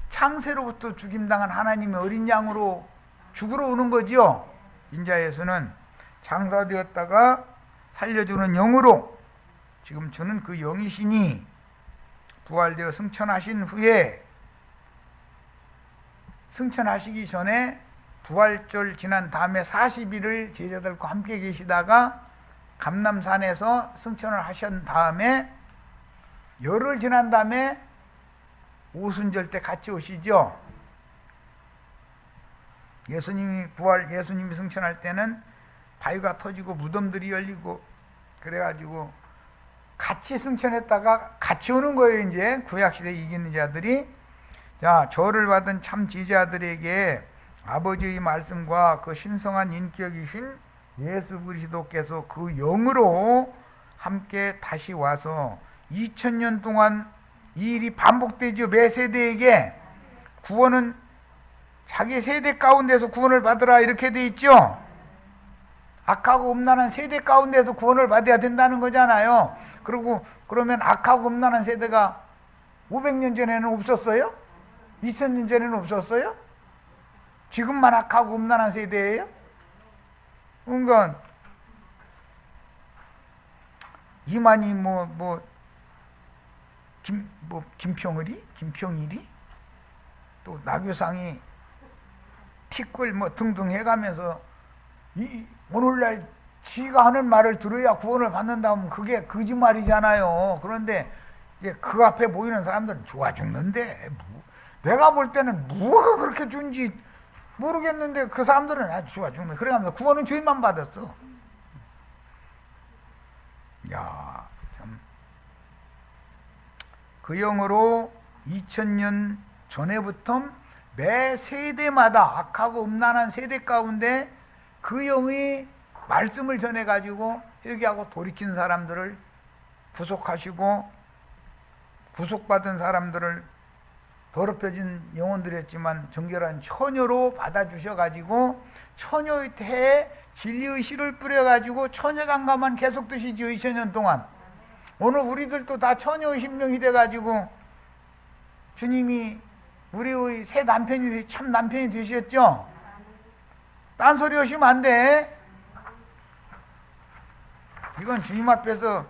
창세로부터 죽임당한 하나님의 어린 양으로 죽으러 오는 거지요. 인자 예수는 장사되었다가 살려주는 영으로 지금 주는 그 영이시니, 부활되어 승천하신 후에, 승천하시기 전에 부활절 지난 다음에 40일을 제자들과 함께 계시다가 감람산에서 승천을 하신 다음에 열흘 지난 다음에 오순절 때 같이 오시죠. 예수님이 승천할 때는 바위가 터지고 무덤들이 열리고 그래가지고 같이 승천했다가 같이 오는 거예요. 이제 구약시대 이기는 자들이. 자, 저를 받은 참 제자들에게 아버지의 말씀과 그 신성한 인격이신 예수 그리스도께서 그 영으로 함께 다시 와서 2000년 동안 이 일이 반복되죠. 매 세대에게 구원은 자기 세대 가운데서 구원을 받으라, 이렇게 돼 있죠. 악하고 음란한 세대 가운데서 구원을 받아야 된다는 거잖아요. 그러면 악하고 음란한 세대가 500년 전에는 없었어요? 2000년 전에는 없었어요? 지금만 악하고 음란한 세대예요? 그러니까 이만희 김평일이 또 나규상이 티끌 등등 해가면서 오늘날 지가 하는 말을 들어야 구원을 받는다면 그게 거짓말이잖아요. 그런데 이제 그 앞에 모이는 사람들은 좋아 죽는데, 내가 볼 때는 뭐가 그렇게 준지 모르겠는데 그 사람들은 아주 좋아 죽는데, 그래가면서 구원은 주님만 받았어. 야, 참. 그 영으로 2000년 전에부터 매 세대마다 악하고 음란한 세대 가운데 그 영이 말씀을 전해가지고 회개하고 돌이킨 사람들을 구속하시고, 구속받은 사람들을 더럽혀진 영혼들이었지만 정결한 처녀로 받아주셔가지고 처녀의 태에 진리의 씨를 뿌려가지고 처녀장가만 계속 드시죠. 2000년 동안. 오늘 우리들도 다 처녀의 심령이 돼가지고 주님이 우리의 새 남편이, 참 남편이 되셨죠. 딴소리 하시면 안 돼. 이건 주님 앞에서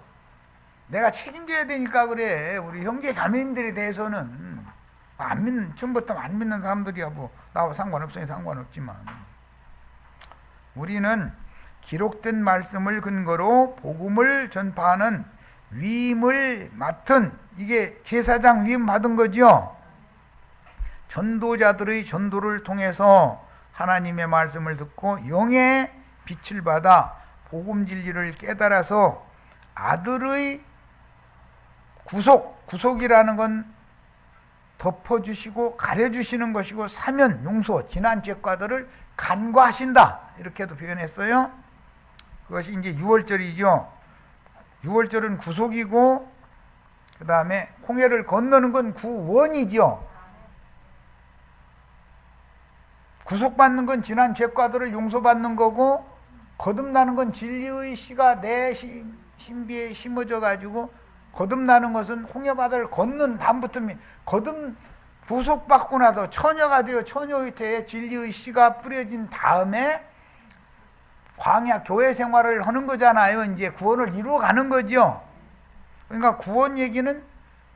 내가 책임져야 되니까 그래. 우리 형제 자매님들에 대해서는 처음부터 안 믿는 사람들이야 나와 상관없으니 상관없지만, 우리는 기록된 말씀을 근거로 복음을 전파하는 위임을 맡은, 이게 제사장 위임 받은 거죠. 전도자들의 전도를 통해서 하나님의 말씀을 듣고 영의 빛을 받아 복음 진리를 깨달아서 아들의 구속이라는 건 덮어주시고 가려주시는 것이고, 사면, 용서, 지난 죄과들을 간과하신다, 이렇게도 표현했어요. 그것이 이제 6월절이죠. 6월절은 구속이고, 그 다음에 홍해를 건너는 건 구원이죠. 구속받는 건 지난 죄과들을 용서받는 거고, 거듭나는 건 진리의 씨가 내 신비에 심어져 가지고, 거듭나는 것은 홍해바다를 건넌 다음부터 구속받고 나서 처녀가 되어 처녀의 태에 진리의 씨가 뿌려진 다음에 광야 교회 생활을 하는 거잖아요. 이제 구원을 이루어가는 거죠. 그러니까 구원 얘기는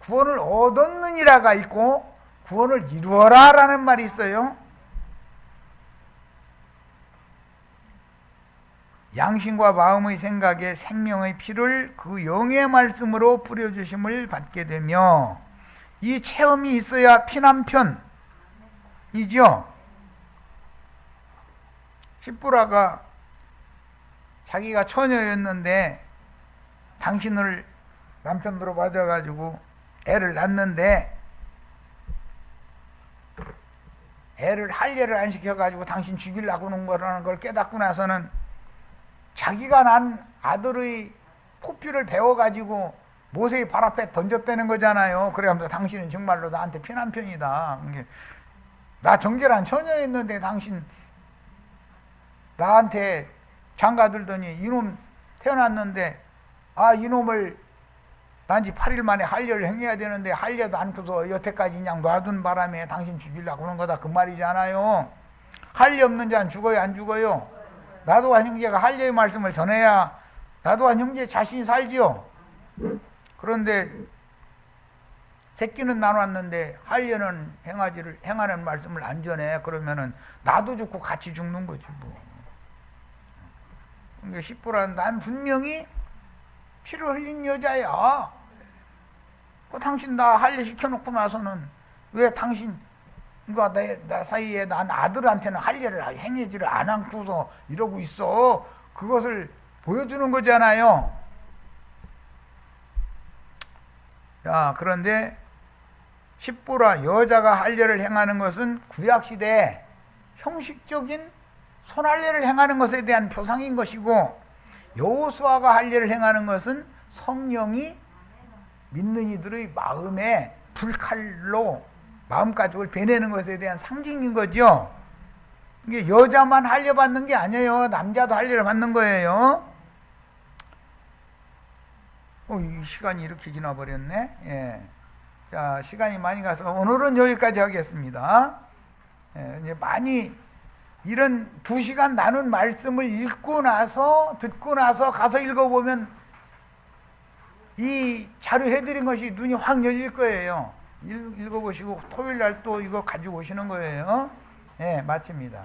구원을 얻었느니라가 있고 구원을 이루어라 라는 말이 있어요. 양심과 마음의 생각에 생명의 피를 그 영의 말씀으로 뿌려주심을 받게 되며, 이 체험이 있어야 피난편이죠. 십부라가 자기가 처녀였는데 당신을 남편으로 맞아가지고 애를 낳는데 애를 할례를 안 시켜가지고 당신 죽이려고 하는 거라는 걸 깨닫고 나서는 자기가 난 아들의 포피를 배워가지고 모세의 발 앞에 던졌다는 거잖아요. 그래가면서 당신은 정말로 나한테 피난편이다. 나 정결한 처녀였는데 당신 나한테 장가들더니 이놈 태어났는데 이놈을 단지 8일 만에 할례를 행해야 되는데 할례도 않고서 여태까지 그냥 놔둔 바람에 당신 죽이려고 하는 거다 그 말이잖아요. 할례 없는 자는 죽어요 안 죽어요? 나도한 형제가 할례의 말씀을 전해야 나도한 형제 자신이 살지요. 그런데 새끼는 나눴는데 할례는 행하는 말씀을 안 전해. 그러면은 나도 죽고 같이 죽는 거지 뭐. 그러니까 십부라는 난 분명히 피를 흘린 여자야. 당신 나 할례 시켜놓고 나서는 왜 당신과 나 사이에 난 아들한테는 할례를 행하지를 않고서 이러고 있어. 그것을 보여주는 거잖아요. 자, 그런데 십부라 여자가 할례를 행하는 것은 구약시대에 형식적인 손할례를 행하는 것에 대한 표상인 것이고, 여호수아가 할례를 행하는 것은 성령이 믿는 이들의 마음에 불칼로 마음가짐을 베내는 것에 대한 상징인 거죠. 이게 여자만 할례 받는 게 아니에요. 남자도 할례를 받는 거예요. 이 시간이 이렇게 지나버렸네. 예. 자, 시간이 많이 가서 오늘은 여기까지 하겠습니다. 예, 이제 많이 이런 2시간 나눈 말씀을 읽고 나서 듣고 나서 가서 읽어보면 이 자료 해드린 것이 눈이 확 열릴 거예요. 읽어보시고 토요일 날 또 이거 가지고 오시는 거예요. 예, 마칩니다.